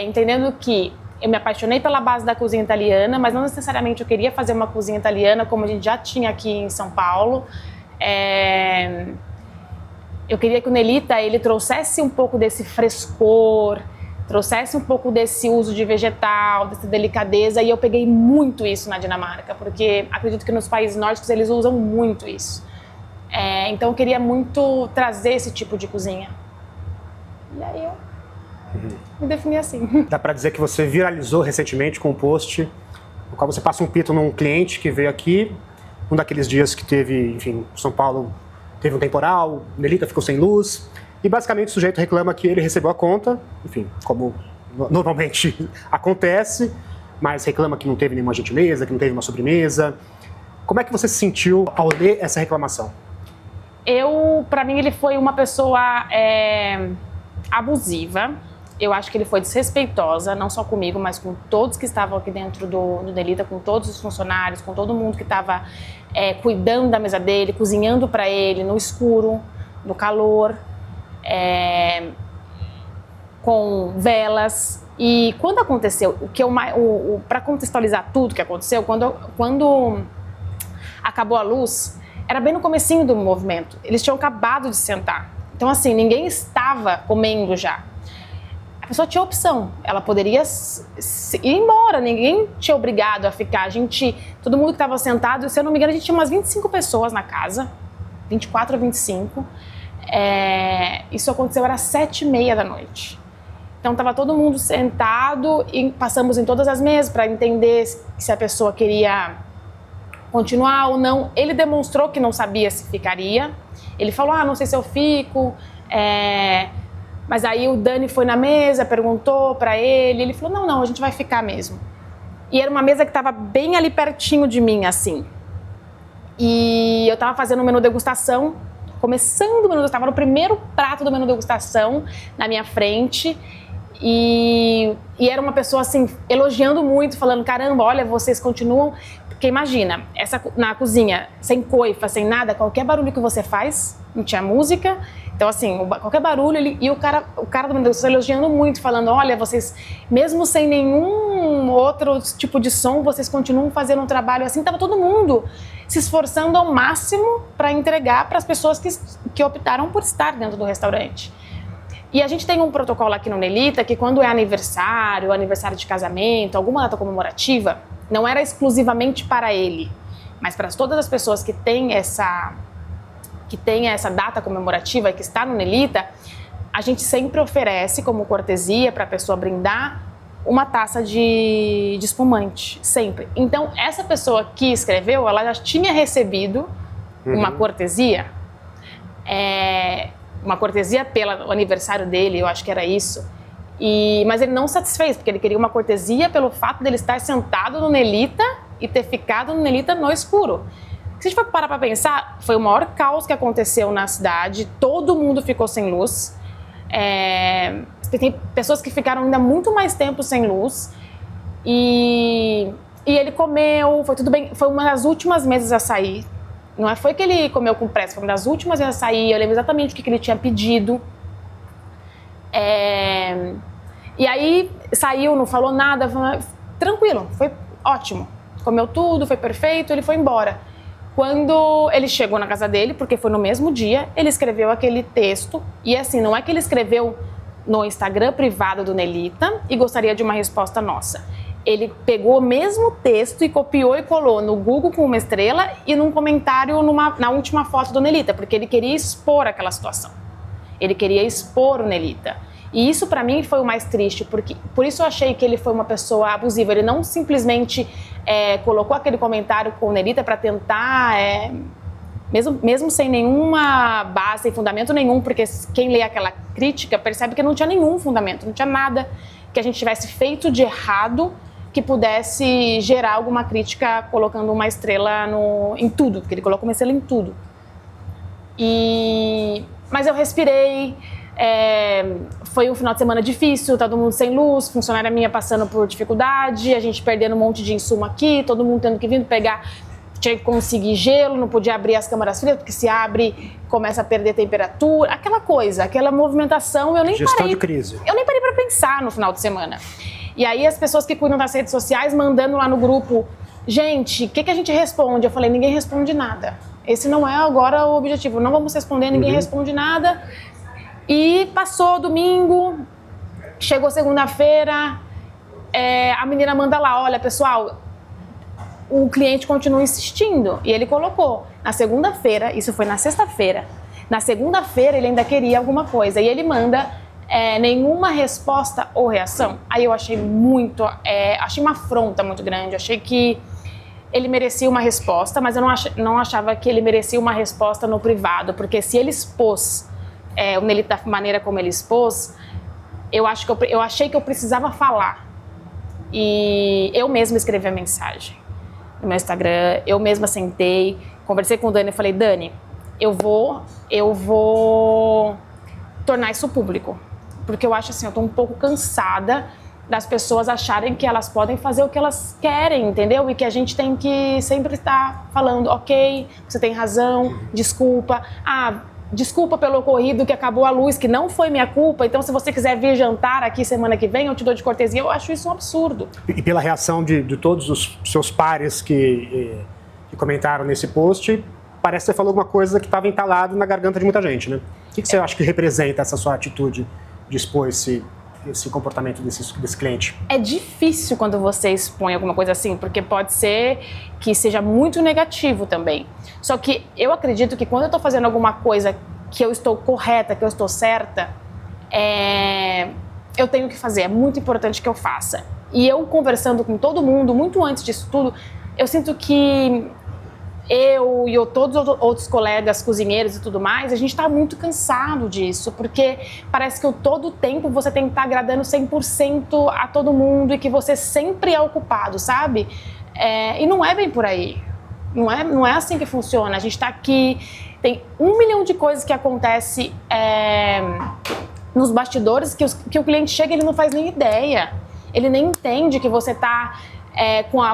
entendendo que eu me apaixonei pela base da cozinha italiana, mas não necessariamente eu queria fazer uma cozinha italiana como a gente já tinha aqui em São Paulo. Eu queria que o Nelita ele trouxesse um pouco desse frescor, trouxesse um pouco desse uso de vegetal, dessa delicadeza, e eu peguei muito isso na Dinamarca, porque acredito que nos países nórdicos eles usam muito isso. Então eu queria muito trazer esse tipo de cozinha. E aí eu me defini assim. Dá pra dizer que você viralizou recentemente com um post no qual você passa um pito num cliente que veio aqui, um daqueles dias que teve, enfim, São Paulo teve um temporal, Nelita ficou sem luz, e basicamente o sujeito reclama que ele recebeu a conta, enfim, como normalmente acontece, mas reclama que não teve nenhuma gentileza, que não teve uma sobremesa. Como é que você se sentiu ao ler essa reclamação? Pra mim, ele foi uma pessoa abusiva. Eu acho que ele foi desrespeitosa, não só comigo, mas com todos que estavam aqui dentro do Nelita, com todos os funcionários, com todo mundo que estava cuidando da mesa dele, cozinhando para ele, no escuro, no calor, com velas. E quando aconteceu, para contextualizar tudo que aconteceu, quando acabou a luz, era bem no comecinho do movimento. Eles tinham acabado de sentar. Então, assim, ninguém estava comendo já. A pessoa tinha opção, ela poderia ir embora, ninguém tinha obrigado a ficar. Todo mundo que estava sentado, se eu não me engano, a gente tinha umas 25 pessoas na casa, 24 a 25. Isso aconteceu, era 7h30 da noite. Então estava todo mundo sentado e passamos em todas as mesas para entender se a pessoa queria continuar ou não. Ele demonstrou que não sabia se ficaria. Ele falou, não sei se eu fico. Mas aí o Dani foi na mesa, perguntou para ele falou, não, a gente vai ficar mesmo. E era uma mesa que estava bem ali pertinho de mim, assim. E eu estava fazendo o menu degustação, começando o menu, eu estava no primeiro prato do menu degustação, na minha frente. E era uma pessoa, assim, elogiando muito, falando, caramba, olha, vocês continuam... Porque imagina, na cozinha, sem coifa, sem nada, qualquer barulho que você faz, não tinha música. Então, assim, qualquer barulho, o cara do menu degustação elogiando muito, falando, olha, vocês, mesmo sem nenhum outro tipo de som, vocês continuam fazendo um trabalho assim. Tava todo mundo se esforçando ao máximo para entregar para as pessoas que optaram por estar dentro do restaurante. E a gente tem um protocolo aqui no Nelita que quando é aniversário de casamento, alguma data comemorativa, não era exclusivamente para ele, mas para todas as pessoas que têm essa data comemorativa e que está no Nelita, a gente sempre oferece como cortesia para a pessoa brindar uma taça de espumante, sempre. Então, essa pessoa que escreveu, ela já tinha recebido uma cortesia, pelo aniversário dele, eu acho que era isso. Mas ele não satisfez, porque ele queria uma cortesia pelo fato dele estar sentado no Nelita e ter ficado no Nelita no escuro. Se a gente for parar para pensar, foi o maior caos que aconteceu na cidade, todo mundo ficou sem luz. Tem pessoas que ficaram ainda muito mais tempo sem luz. E ele comeu, foi tudo bem, foi uma das últimas mesas a sair. Não foi que ele comeu com pressa, foi uma das últimas vezes a sair, eu lembro exatamente o que ele tinha pedido. E aí saiu, não falou nada, tranquilo, foi ótimo. Comeu tudo, foi perfeito, ele foi embora. Quando ele chegou na casa dele, porque foi no mesmo dia, ele escreveu aquele texto. E assim, não é que ele escreveu no Instagram privado do Nelita e gostaria de uma resposta nossa. Ele pegou o mesmo texto e copiou e colou no Google com uma estrela e num comentário na última foto do Nelita, porque ele queria expor aquela situação. Ele queria expor o Nelita. E isso pra mim foi o mais triste, porque por isso eu achei que ele foi uma pessoa abusiva. Ele não simplesmente colocou aquele comentário com o Nelita pra tentar, mesmo sem nenhuma base, sem fundamento nenhum, porque quem lê aquela crítica percebe que não tinha nenhum fundamento, não tinha nada que a gente tivesse feito de errado que pudesse gerar alguma crítica colocando uma estrela em tudo, porque ele colocou uma estrela em tudo. Mas eu respirei, foi um final de semana difícil, todo mundo sem luz, funcionária minha passando por dificuldade, a gente perdendo um monte de insumo aqui, todo mundo tendo que vir pegar, tinha que conseguir gelo, não podia abrir as câmaras frias, porque se abre, começa a perder temperatura, aquela coisa, aquela movimentação, Gestão de crise. Eu nem parei para pensar no final de semana. E aí as pessoas que cuidam das redes sociais mandando lá no grupo, gente, o que a gente responde? Eu falei, ninguém responde nada. Esse não é agora o objetivo, não vamos responder, ninguém responde nada. E passou domingo, chegou segunda-feira, a menina manda lá, olha pessoal, o cliente continua insistindo. E ele colocou, na segunda-feira, isso foi na sexta-feira, na segunda-feira ele ainda queria alguma coisa. E ele manda nenhuma resposta ou reação. Aí eu achei achei uma afronta muito grande, achei que ele merecia uma resposta, mas eu não achava que ele merecia uma resposta no privado, porque se ele expôs o Nelita da maneira como ele expôs, eu achei que eu precisava falar. E eu mesma escrevi a mensagem no meu Instagram, eu mesma sentei, conversei com o Dani e falei, Dani, eu vou tornar isso público, porque eu acho assim, eu tô um pouco cansada das pessoas acharem que elas podem fazer o que elas querem, entendeu? E que a gente tem que sempre estar falando, ok, você tem razão, desculpa, desculpa pelo ocorrido que acabou a luz, que não foi minha culpa, então se você quiser vir jantar aqui semana que vem, eu te dou de cortesia. Eu acho isso um absurdo. E pela reação de todos os seus pares que comentaram nesse post, parece que você falou alguma coisa que estava entalado na garganta de muita gente, né? O que você acha que representa essa sua atitude de expor esse comportamento desse cliente? É difícil quando você expõe alguma coisa assim, porque pode ser que seja muito negativo também. Só que eu acredito que quando eu estou fazendo alguma coisa que eu estou correta, que eu estou certa, eu tenho que fazer, é muito importante que eu faça. E eu conversando com todo mundo, muito antes disso tudo, eu sinto que eu e todos os outros colegas cozinheiros e tudo mais, a gente está muito cansado disso, porque parece que todo o tempo você tem que estar agradando 100% a todo mundo e que você sempre é o culpado, sabe? E não é bem por aí. Não é assim que funciona. A gente está aqui, tem 1 milhão de coisas que acontecem nos bastidores que o cliente chega e ele não faz nem ideia. Ele nem entende que você está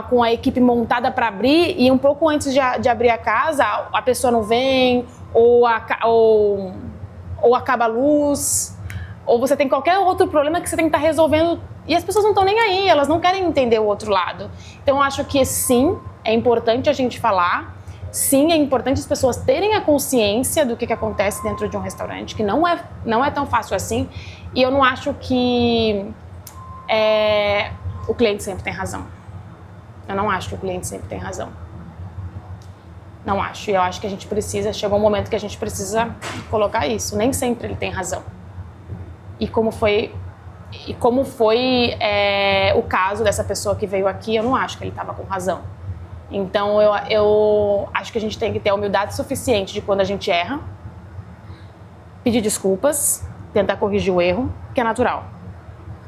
com a equipe montada para abrir e um pouco antes de abrir a casa, a pessoa não vem, ou acaba a luz, ou você tem qualquer outro problema que você tem que estar resolvendo e as pessoas não estão nem aí, elas não querem entender o outro lado. Então eu acho que sim, é importante a gente falar, sim, é importante as pessoas terem a consciência do que acontece dentro de um restaurante, que não é tão fácil assim, e eu não acho que o cliente sempre tem razão. Eu não acho que o cliente sempre tem razão. Não acho. Eu acho que a gente chegou um momento que a gente precisa colocar isso. Nem sempre ele tem razão. E como foi o caso dessa pessoa que veio aqui, eu não acho que ele estava com razão. Então eu acho que a gente tem que ter a humildade suficiente de quando a gente erra, pedir desculpas, tentar corrigir o erro, que é natural.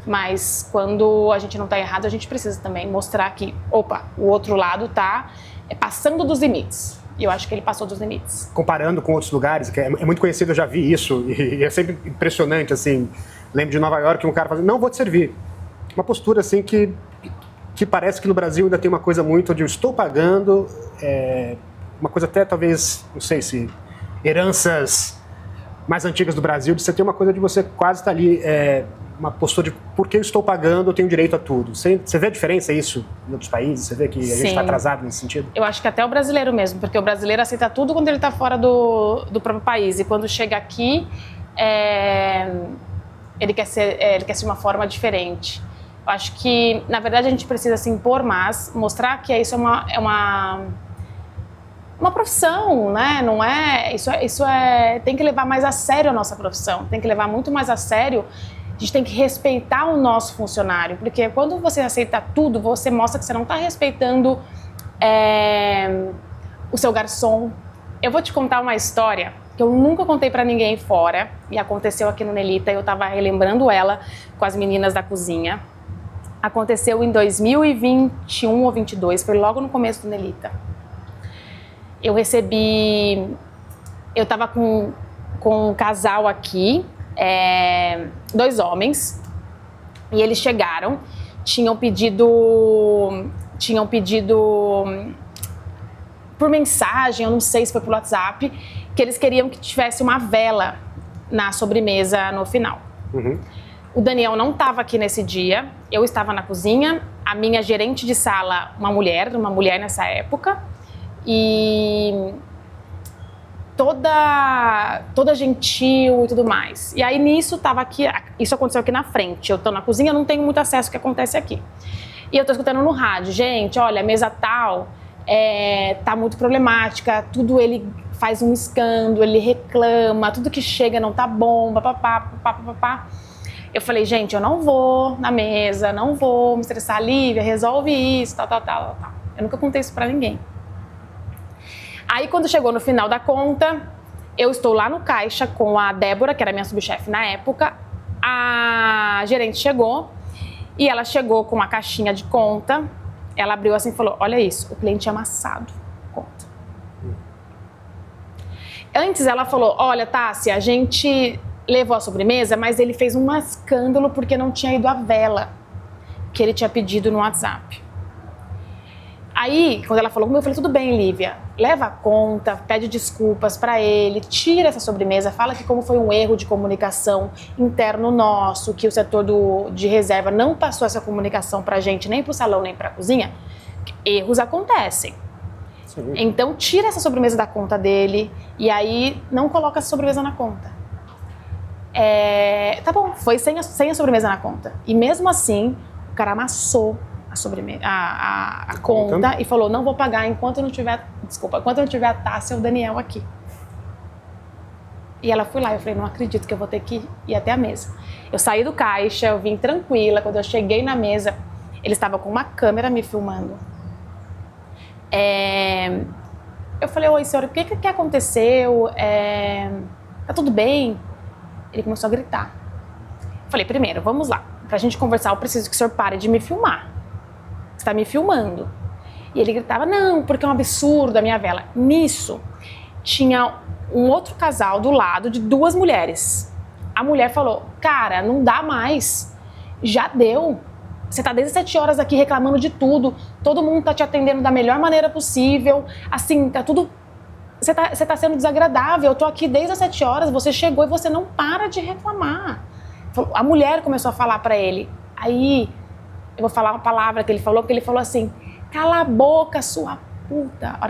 Mas quando a gente não está errado, a gente precisa também mostrar que, opa, o outro lado está passando dos limites. E eu acho que ele passou dos limites. Comparando com outros lugares, que é muito conhecido, eu já vi isso, e é sempre impressionante, assim. Lembro de Nova York, um cara falando, não, vou te servir. Uma postura, assim, que parece que no Brasil ainda tem uma coisa muito de eu estou pagando, uma coisa até talvez, não sei se, heranças mais antigas do Brasil, de você ter uma coisa de você quase estar ali, uma postura de por que eu estou pagando, eu tenho direito a tudo. Você vê a diferença isso em outros países? Você vê que a gente está atrasado nesse sentido? Eu acho que até o brasileiro mesmo, porque o brasileiro aceita tudo quando ele está fora do próprio país. E quando chega aqui, ele quer ser de uma forma diferente. Eu acho que, na verdade, a gente precisa se impor mais, mostrar que isso é uma profissão, né? Não é, tem que levar mais a sério a nossa profissão, tem que levar muito mais a sério. A gente tem que respeitar o nosso funcionário, porque quando você aceita tudo, você mostra que você não está respeitando o seu garçom. Eu vou te contar uma história que eu nunca contei para ninguém fora, e aconteceu aqui no Nelita, eu estava relembrando ela com as meninas da cozinha. Aconteceu em 2021 ou 2022, foi logo no começo do Nelita. Eu estava com um casal aqui, 2 homens, e eles chegaram, tinham pedido por mensagem, eu não sei se foi por WhatsApp, que eles queriam que tivesse uma vela na sobremesa no final. Uhum. O Daniel não estava aqui nesse dia, eu estava na cozinha, a minha gerente de sala, uma mulher nessa época, e toda gentil e tudo mais. E aí nisso estava aqui, isso aconteceu aqui na frente, eu estou na cozinha, não tenho muito acesso ao que acontece aqui. E eu estou escutando no rádio, gente, olha, a mesa tal tá muito problemática, tudo ele faz um escândalo, ele reclama, tudo que chega não tá bom, papapá. Eu falei, gente, eu não vou na mesa, não vou me estressar, Lívia, resolve isso, tal. Eu nunca contei isso pra ninguém. Aí, quando chegou no final da conta, eu estou lá no caixa com a Débora, que era minha subchefe na época. A gerente chegou e ela chegou com uma caixinha de conta. Ela abriu assim e falou, olha isso, o cliente é amassado, conta. Antes ela falou, olha, Tássia, a gente levou a sobremesa, mas ele fez um escândalo porque não tinha ido a vela que ele tinha pedido no WhatsApp. Aí, quando ela falou comigo, eu falei, tudo bem, Lívia, leva a conta, pede desculpas pra ele, tira essa sobremesa, fala que como foi um erro de comunicação interno nosso, que o setor de reserva não passou essa comunicação pra gente, nem pro salão, nem pra cozinha, erros acontecem. Sim. Então, tira essa sobremesa da conta dele e aí não coloca essa sobremesa na conta. Tá bom, foi sem a sobremesa na conta. E mesmo assim, o cara amassou a sobremesa, a conta e falou, não vou pagar enquanto não tiver a Tássia ou o Daniel aqui. E ela foi lá, eu falei, não acredito que eu vou ter que ir até a mesa. Eu saí do caixa, eu vim tranquila, quando eu cheguei na mesa, ele estava com uma câmera me filmando. Eu falei, oi senhora, o que aconteceu? Tá tudo bem? Ele começou a gritar. Falei, primeiro, vamos lá. Pra gente conversar, eu preciso que o senhor pare de me filmar. Você tá me filmando. E ele gritava, não, porque é um absurdo a minha vela. Nisso, tinha um outro casal do lado de 2 mulheres. A mulher falou, cara, não dá mais. Já deu. Você tá desde 7 horas aqui reclamando de tudo. Todo mundo tá te atendendo da melhor maneira possível. Assim, tá tudo... Você tá sendo desagradável, eu tô aqui desde as 7 horas, você chegou e você não para de reclamar. A mulher começou a falar pra ele. Aí, eu vou falar uma palavra que ele falou, porque ele falou assim, cala a boca, sua puta. A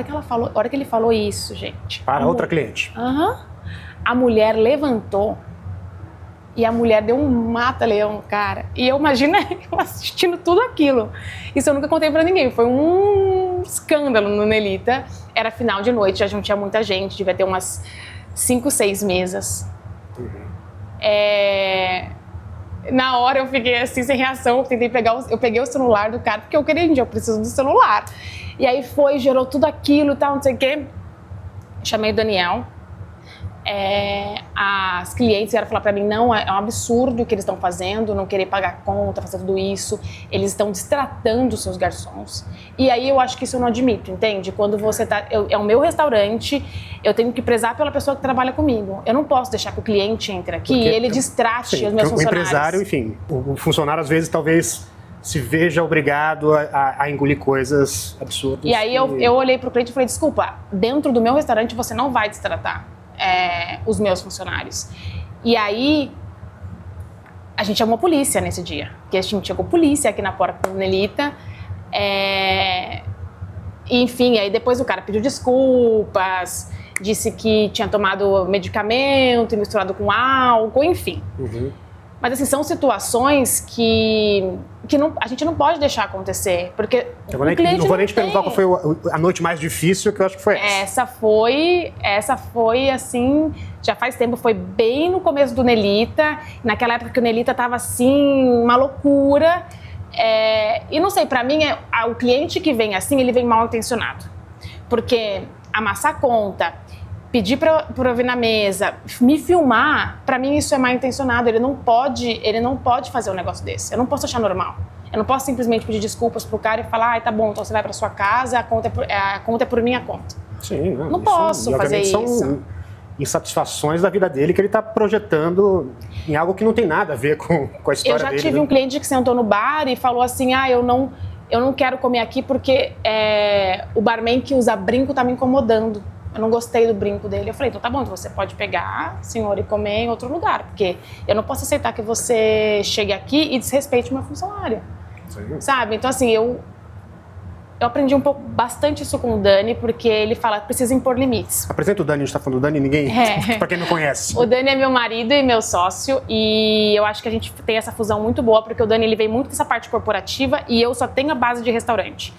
hora que ele falou isso, gente. Para outra cliente. A mulher levantou e a mulher deu um mata-leão, cara. E eu imagino eu assistindo tudo aquilo. Isso eu nunca contei pra ninguém, foi um escândalo no Nelita. Era final de noite, já não tinha muita gente, devia ter umas 5, 6 mesas. Na hora eu fiquei assim, sem reação, eu peguei o celular do cara, porque eu queria, eu preciso do celular. E aí gerou tudo aquilo e tal, não sei o quê. Chamei o Daniel. as clientes vieram falar para mim, não, é um absurdo o que eles estão fazendo, não querer pagar conta, fazer tudo isso, eles estão destratando os seus garçons. E aí eu acho que isso eu não admito, entende? Quando você tá, é o meu restaurante, eu tenho que prezar pela pessoa que trabalha comigo. Eu não posso deixar que o cliente entre aqui e ele distrate os meus funcionários. O empresário, enfim, o funcionário às vezes talvez se veja obrigado a engolir coisas absurdas. E aí eu olhei pro cliente e falei, desculpa, dentro do meu restaurante você não vai destratar os meus funcionários. E aí a gente chamou a polícia nesse dia, porque a gente chegou polícia aqui na porta da Nelita. Enfim, aí depois o cara pediu desculpas, disse que tinha tomado medicamento misturado com álcool, enfim. Uhum. Mas assim, são situações que a gente não pode deixar acontecer, porque o cliente não vou nem te perguntar qual foi a noite mais difícil, que eu acho que foi essa. Essa foi assim, já faz tempo, foi bem no começo do Nelita, naquela época que o Nelita tava assim, uma loucura. E não sei, pra mim, o cliente que vem assim, ele vem mal intencionado. Porque amassar a conta, pedir pra eu vir na mesa, me filmar, pra mim isso é mal intencionado. Ele não pode fazer um negócio desse. Eu não posso achar normal. Eu não posso simplesmente pedir desculpas pro cara e falar, tá bom, então você vai pra sua casa, a conta é por minha conta. Sim, não posso fazer isso. São insatisfações da vida dele que ele tá projetando em algo que não tem nada a ver com a história dele. Eu já tive um cliente que sentou no bar e falou assim, eu não quero comer aqui porque o barman que usa brinco tá me incomodando. Eu não gostei do brinco dele. Eu falei, então tá bom, então você pode pegar, senhor, e comer em outro lugar. Porque eu não posso aceitar que você chegue aqui e desrespeite o meu funcionário. Sim. Sabe? Então, assim, eu aprendi bastante isso com o Dani, porque ele fala, precisa impor limites. Apresenta o Dani, a gente tá falando do Dani, ninguém, pra quem não conhece. O Dani é meu marido e meu sócio, e eu acho que a gente tem essa fusão muito boa, porque o Dani, ele vem muito dessa parte corporativa e eu só tenho a base de restaurante.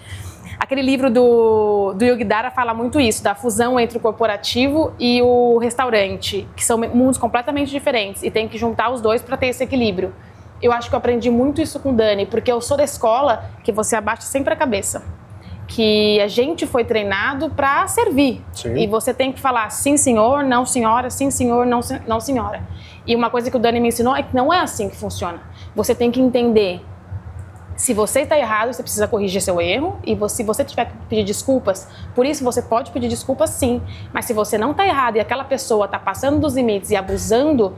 Aquele livro do Yogidara fala muito isso, da fusão entre o corporativo e o restaurante, que são mundos completamente diferentes e tem que juntar os dois para ter esse equilíbrio. Eu acho que eu aprendi muito isso com o Dani, porque eu sou da escola que você abaixa sempre a cabeça. Que a gente foi treinado para servir. Sim. E você tem que falar sim, senhor, não, senhora, sim, senhor, não, senhora. E uma coisa que o Dani me ensinou é que não é assim que funciona. Você tem que entender. Se você está errado, você precisa corrigir seu erro. E se você tiver que pedir desculpas, por isso você pode pedir desculpas sim. Mas se você não está errado e aquela pessoa está passando dos limites e abusando,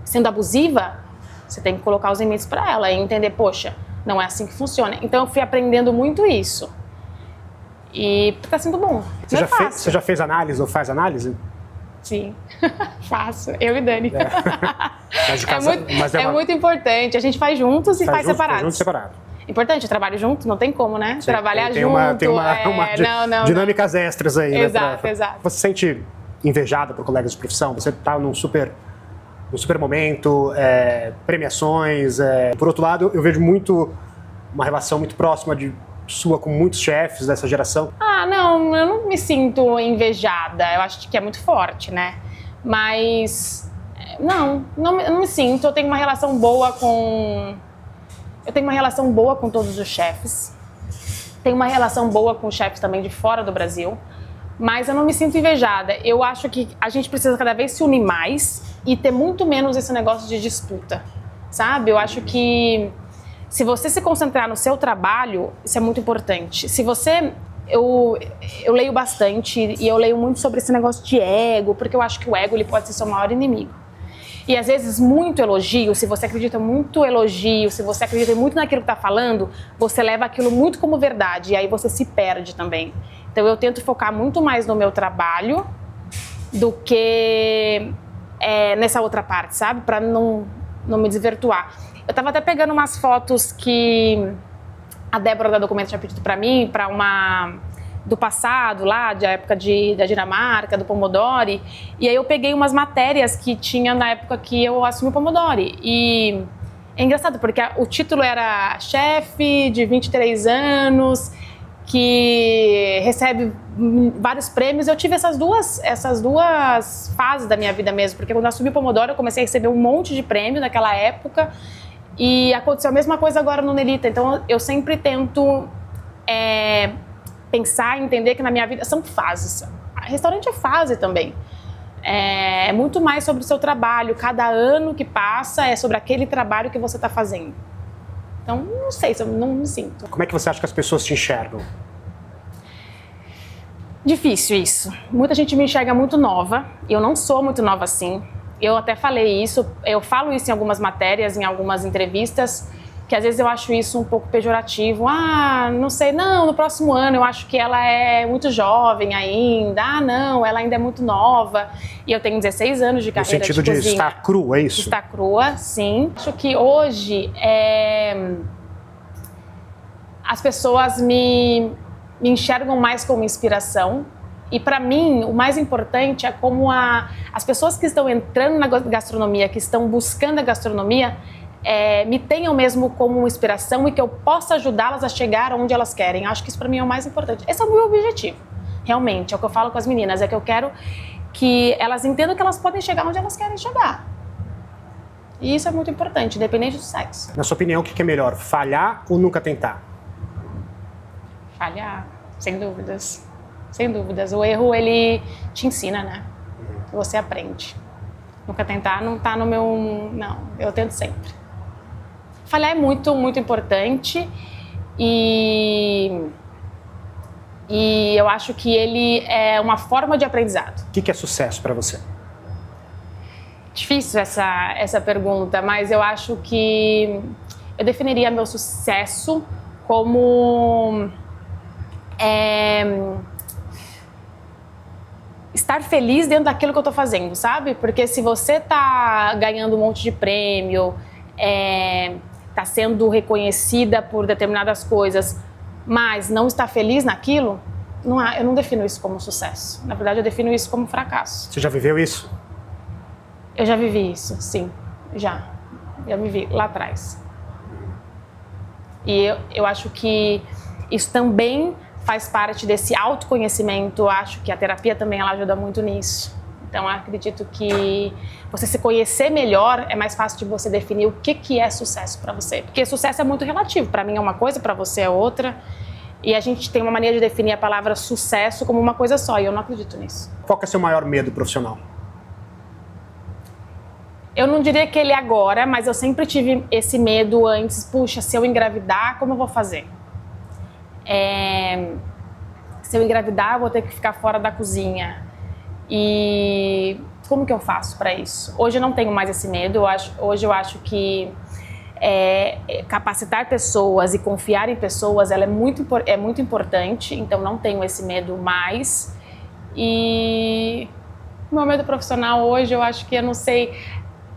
sendo abusiva, você tem que colocar os limites para ela e entender, poxa, não é assim que funciona. Então eu fui aprendendo muito isso. E está sendo bom. Você já fez análise ou faz análise? Sim, faço. Eu e Dani. Mas é muito importante. A gente faz juntos e faz separados. Junto e separado. Importante, eu trabalho junto, não tem como, né? Sim, trabalhar tem junto. Tem uma dinâmicas extras aí. Exato, né, exato. Você se sente invejada por colegas de profissão? Você está num super momento, premiações. Por outro lado, eu vejo uma relação muito próxima sua com muitos chefes dessa geração. Não, eu não me sinto invejada. Eu acho que é muito forte, né? Mas eu não me sinto. Eu tenho uma relação boa com todos os chefes. Tenho uma relação boa com chefes também de fora do Brasil. Mas eu não me sinto invejada. Eu acho que a gente precisa cada vez se unir mais e ter muito menos esse negócio de disputa, sabe? Eu acho que se você se concentrar no seu trabalho, isso é muito importante. Eu leio bastante e eu leio muito sobre esse negócio de ego, porque eu acho que o ego ele pode ser seu maior inimigo. E às vezes muito elogio, se você acredita muito elogio, se você acredita muito naquilo que está falando, você leva aquilo muito como verdade e aí você se perde também. Então eu tento focar muito mais no meu trabalho do que nessa outra parte, sabe? Para não me desvirtuar. Eu estava até pegando umas fotos que a Débora da Documento tinha pedido para mim, do passado lá, da época da Dinamarca, do Pomodori. E aí eu peguei umas matérias que tinha na época que eu assumi o Pomodori. E é engraçado, porque o título era chefe de 23 anos, que recebe vários prêmios. Eu tive essas duas fases da minha vida mesmo, porque quando eu assumi o Pomodoro eu comecei a receber um monte de prêmio naquela época. E aconteceu a mesma coisa agora no Nelita. Então eu sempre tento pensar e entender que na minha vida são fases. Restaurante é fase também. É muito mais sobre o seu trabalho. Cada ano que passa é sobre aquele trabalho que você está fazendo. Então, não sei, eu não me sinto. Como é que você acha que as pessoas te enxergam? Difícil isso. Muita gente me enxerga muito nova. Eu não sou muito nova assim. Eu até falei isso, eu falo isso em algumas matérias, em algumas entrevistas, que às vezes eu acho isso um pouco pejorativo. Ah, não sei, não, no próximo ano eu acho que ela é muito jovem ainda. Ah, não, ela ainda é muito nova. E eu tenho 16 anos de carreira de cozinha. No sentido de estar crua, é isso? Estar crua, sim. Acho que hoje as pessoas me enxergam mais como inspiração. E para mim, o mais importante é como as pessoas que estão entrando na gastronomia, que estão buscando a gastronomia, me tenham mesmo como inspiração e que eu possa ajudá-las a chegar onde elas querem. Acho que isso para mim é o mais importante. Esse é o meu objetivo, realmente. É o que eu falo com as meninas, é que eu quero que elas entendam que elas podem chegar onde elas querem chegar. E isso é muito importante, independente do sexo. Na sua opinião, o que é melhor, falhar ou nunca tentar? Falhar, sem dúvidas. Sem dúvidas. O erro, ele te ensina, né? Você aprende. Nunca tentar não tá no meu... Não, eu tento sempre. Falhar é muito, muito importante e eu acho que ele é uma forma de aprendizado. O que é sucesso para você? Difícil essa pergunta, mas eu acho que eu definiria meu sucesso como... estar feliz dentro daquilo que eu tô fazendo, sabe? Porque se você tá ganhando um monte de prêmio, tá sendo reconhecida por determinadas coisas, mas não está feliz naquilo, eu não defino isso como sucesso. Na verdade, eu defino isso como fracasso. Você já viveu isso? Eu já vivi isso, sim. Já vivi lá atrás. E eu acho que isso também faz parte desse autoconhecimento. Eu acho que a terapia também ela ajuda muito nisso. Então, eu acredito que você se conhecer melhor é mais fácil de você definir o que é sucesso para você. Porque sucesso é muito relativo. Para mim é uma coisa, para você é outra. E a gente tem uma maneira de definir a palavra sucesso como uma coisa só. E eu não acredito nisso. Qual que é o seu maior medo profissional? Eu não diria que ele é agora, mas eu sempre tive esse medo antes. Puxa, se eu engravidar, como eu vou fazer? Se eu engravidar, eu vou ter que ficar fora da cozinha. E como que eu faço para isso? Hoje eu não tenho mais esse medo. Hoje eu acho que capacitar pessoas e confiar em pessoas ela é muito importante. Então não tenho esse medo mais. E o meu medo profissional hoje eu acho que eu não sei...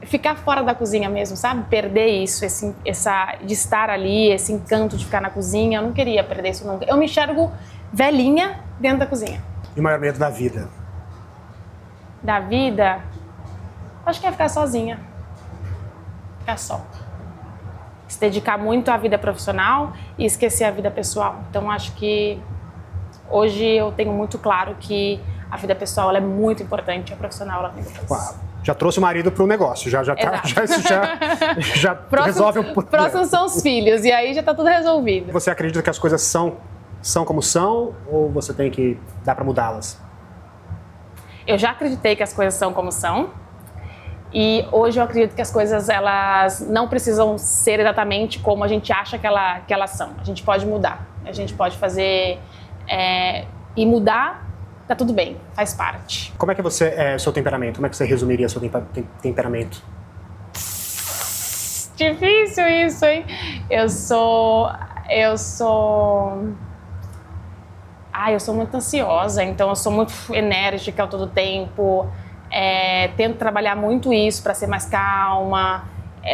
Ficar fora da cozinha mesmo, sabe? Perder isso, de estar ali, esse encanto de ficar na cozinha. Eu não queria perder isso nunca. Eu me enxergo velhinha dentro da cozinha. E o maior medo da vida? Da vida? Acho que é ficar sozinha. Ficar só. Se dedicar muito à vida profissional e esquecer a vida pessoal. Então, acho que hoje eu tenho muito claro que a vida pessoal ela é muito importante, a profissional ela tem que fazer. Já trouxe o marido para o negócio, já resolve o problema. Próximo são os filhos, e aí já está tudo resolvido. Você acredita que as coisas são como são, ou você tem que dar para mudá-las? Eu já acreditei que as coisas são como são, e hoje eu acredito que as coisas elas não precisam ser exatamente como a gente acha que elas são. A gente pode mudar, a gente pode fazer e mudar. Tá tudo bem, faz parte. Como é que você é seu temperamento? Como é que você resumiria seu temperamento? Difícil isso, hein? Eu sou muito ansiosa, então eu sou muito enérgica a todo tempo. Tento trabalhar muito isso para ser mais calma,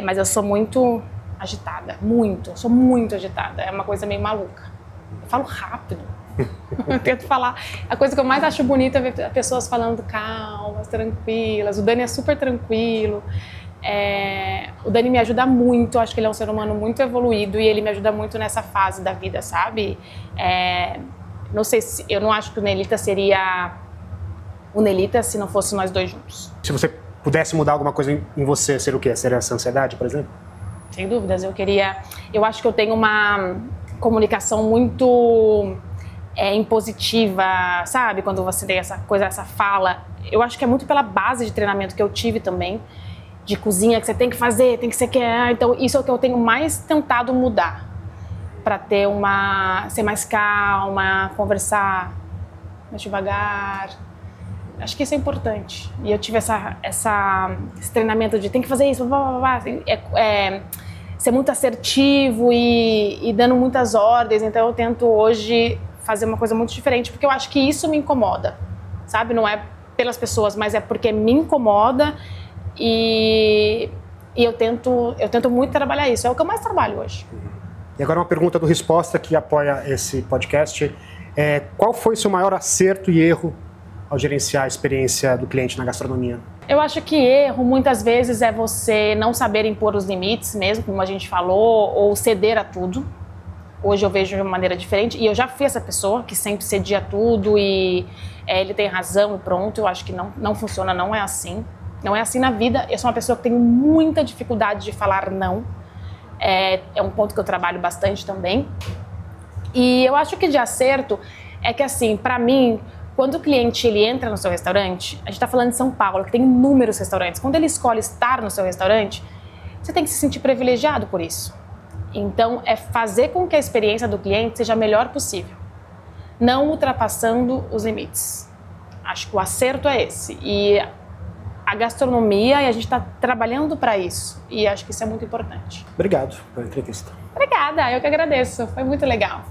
mas eu sou muito agitada, eu sou muito agitada. É uma coisa meio maluca. Eu falo rápido. Eu tento falar. A coisa que eu mais acho bonita é ver pessoas falando calmas, tranquilas. O Dani é super tranquilo. O Dani me ajuda muito. Acho que ele é um ser humano muito evoluído e ele me ajuda muito nessa fase da vida, sabe? Não sei se eu não acho que o Nelita seria o Nelita se não fosse nós dois juntos. Se você pudesse mudar alguma coisa em você, seria o quê? Seria essa ansiedade, por exemplo? Sem dúvidas. Eu acho que eu tenho uma comunicação muito impositiva, sabe? Quando você tem essa coisa, essa fala. Eu acho que é muito pela base de treinamento que eu tive também, de cozinha, que você tem que fazer, tem que ser... Então, isso é o que eu tenho mais tentado mudar, para ter ser mais calma, conversar mais devagar. Acho que isso é importante. E eu tive esse treinamento de tem que fazer isso, ser muito assertivo e dando muitas ordens. Então eu tento hoje fazer uma coisa muito diferente, porque eu acho que isso me incomoda, sabe? Não é pelas pessoas, mas é porque me incomoda e eu tento muito trabalhar isso. É o que eu mais trabalho hoje. E agora uma pergunta do Resposta, que apoia esse podcast. Qual foi o seu maior acerto e erro ao gerenciar a experiência do cliente na gastronomia? Eu acho que erro, muitas vezes, é você não saber impor os limites mesmo, como a gente falou, ou ceder a tudo. Hoje eu vejo de uma maneira diferente, e eu já fui essa pessoa que sempre cedia tudo e ele tem razão e pronto. Eu acho que não funciona, não é assim. Não é assim na vida. Eu sou uma pessoa que tem muita dificuldade de falar não. É um ponto que eu trabalho bastante também. E eu acho que de acerto é que, assim, para mim, quando o cliente ele entra no seu restaurante, a gente está falando de São Paulo, que tem inúmeros restaurantes. Quando ele escolhe estar no seu restaurante, você tem que se sentir privilegiado por isso. Então, é fazer com que a experiência do cliente seja a melhor possível, não ultrapassando os limites. Acho que o acerto é esse. E a gastronomia, e a gente está trabalhando para isso. E acho que isso é muito importante. Obrigado pela entrevista. Obrigada, eu que agradeço. Foi muito legal.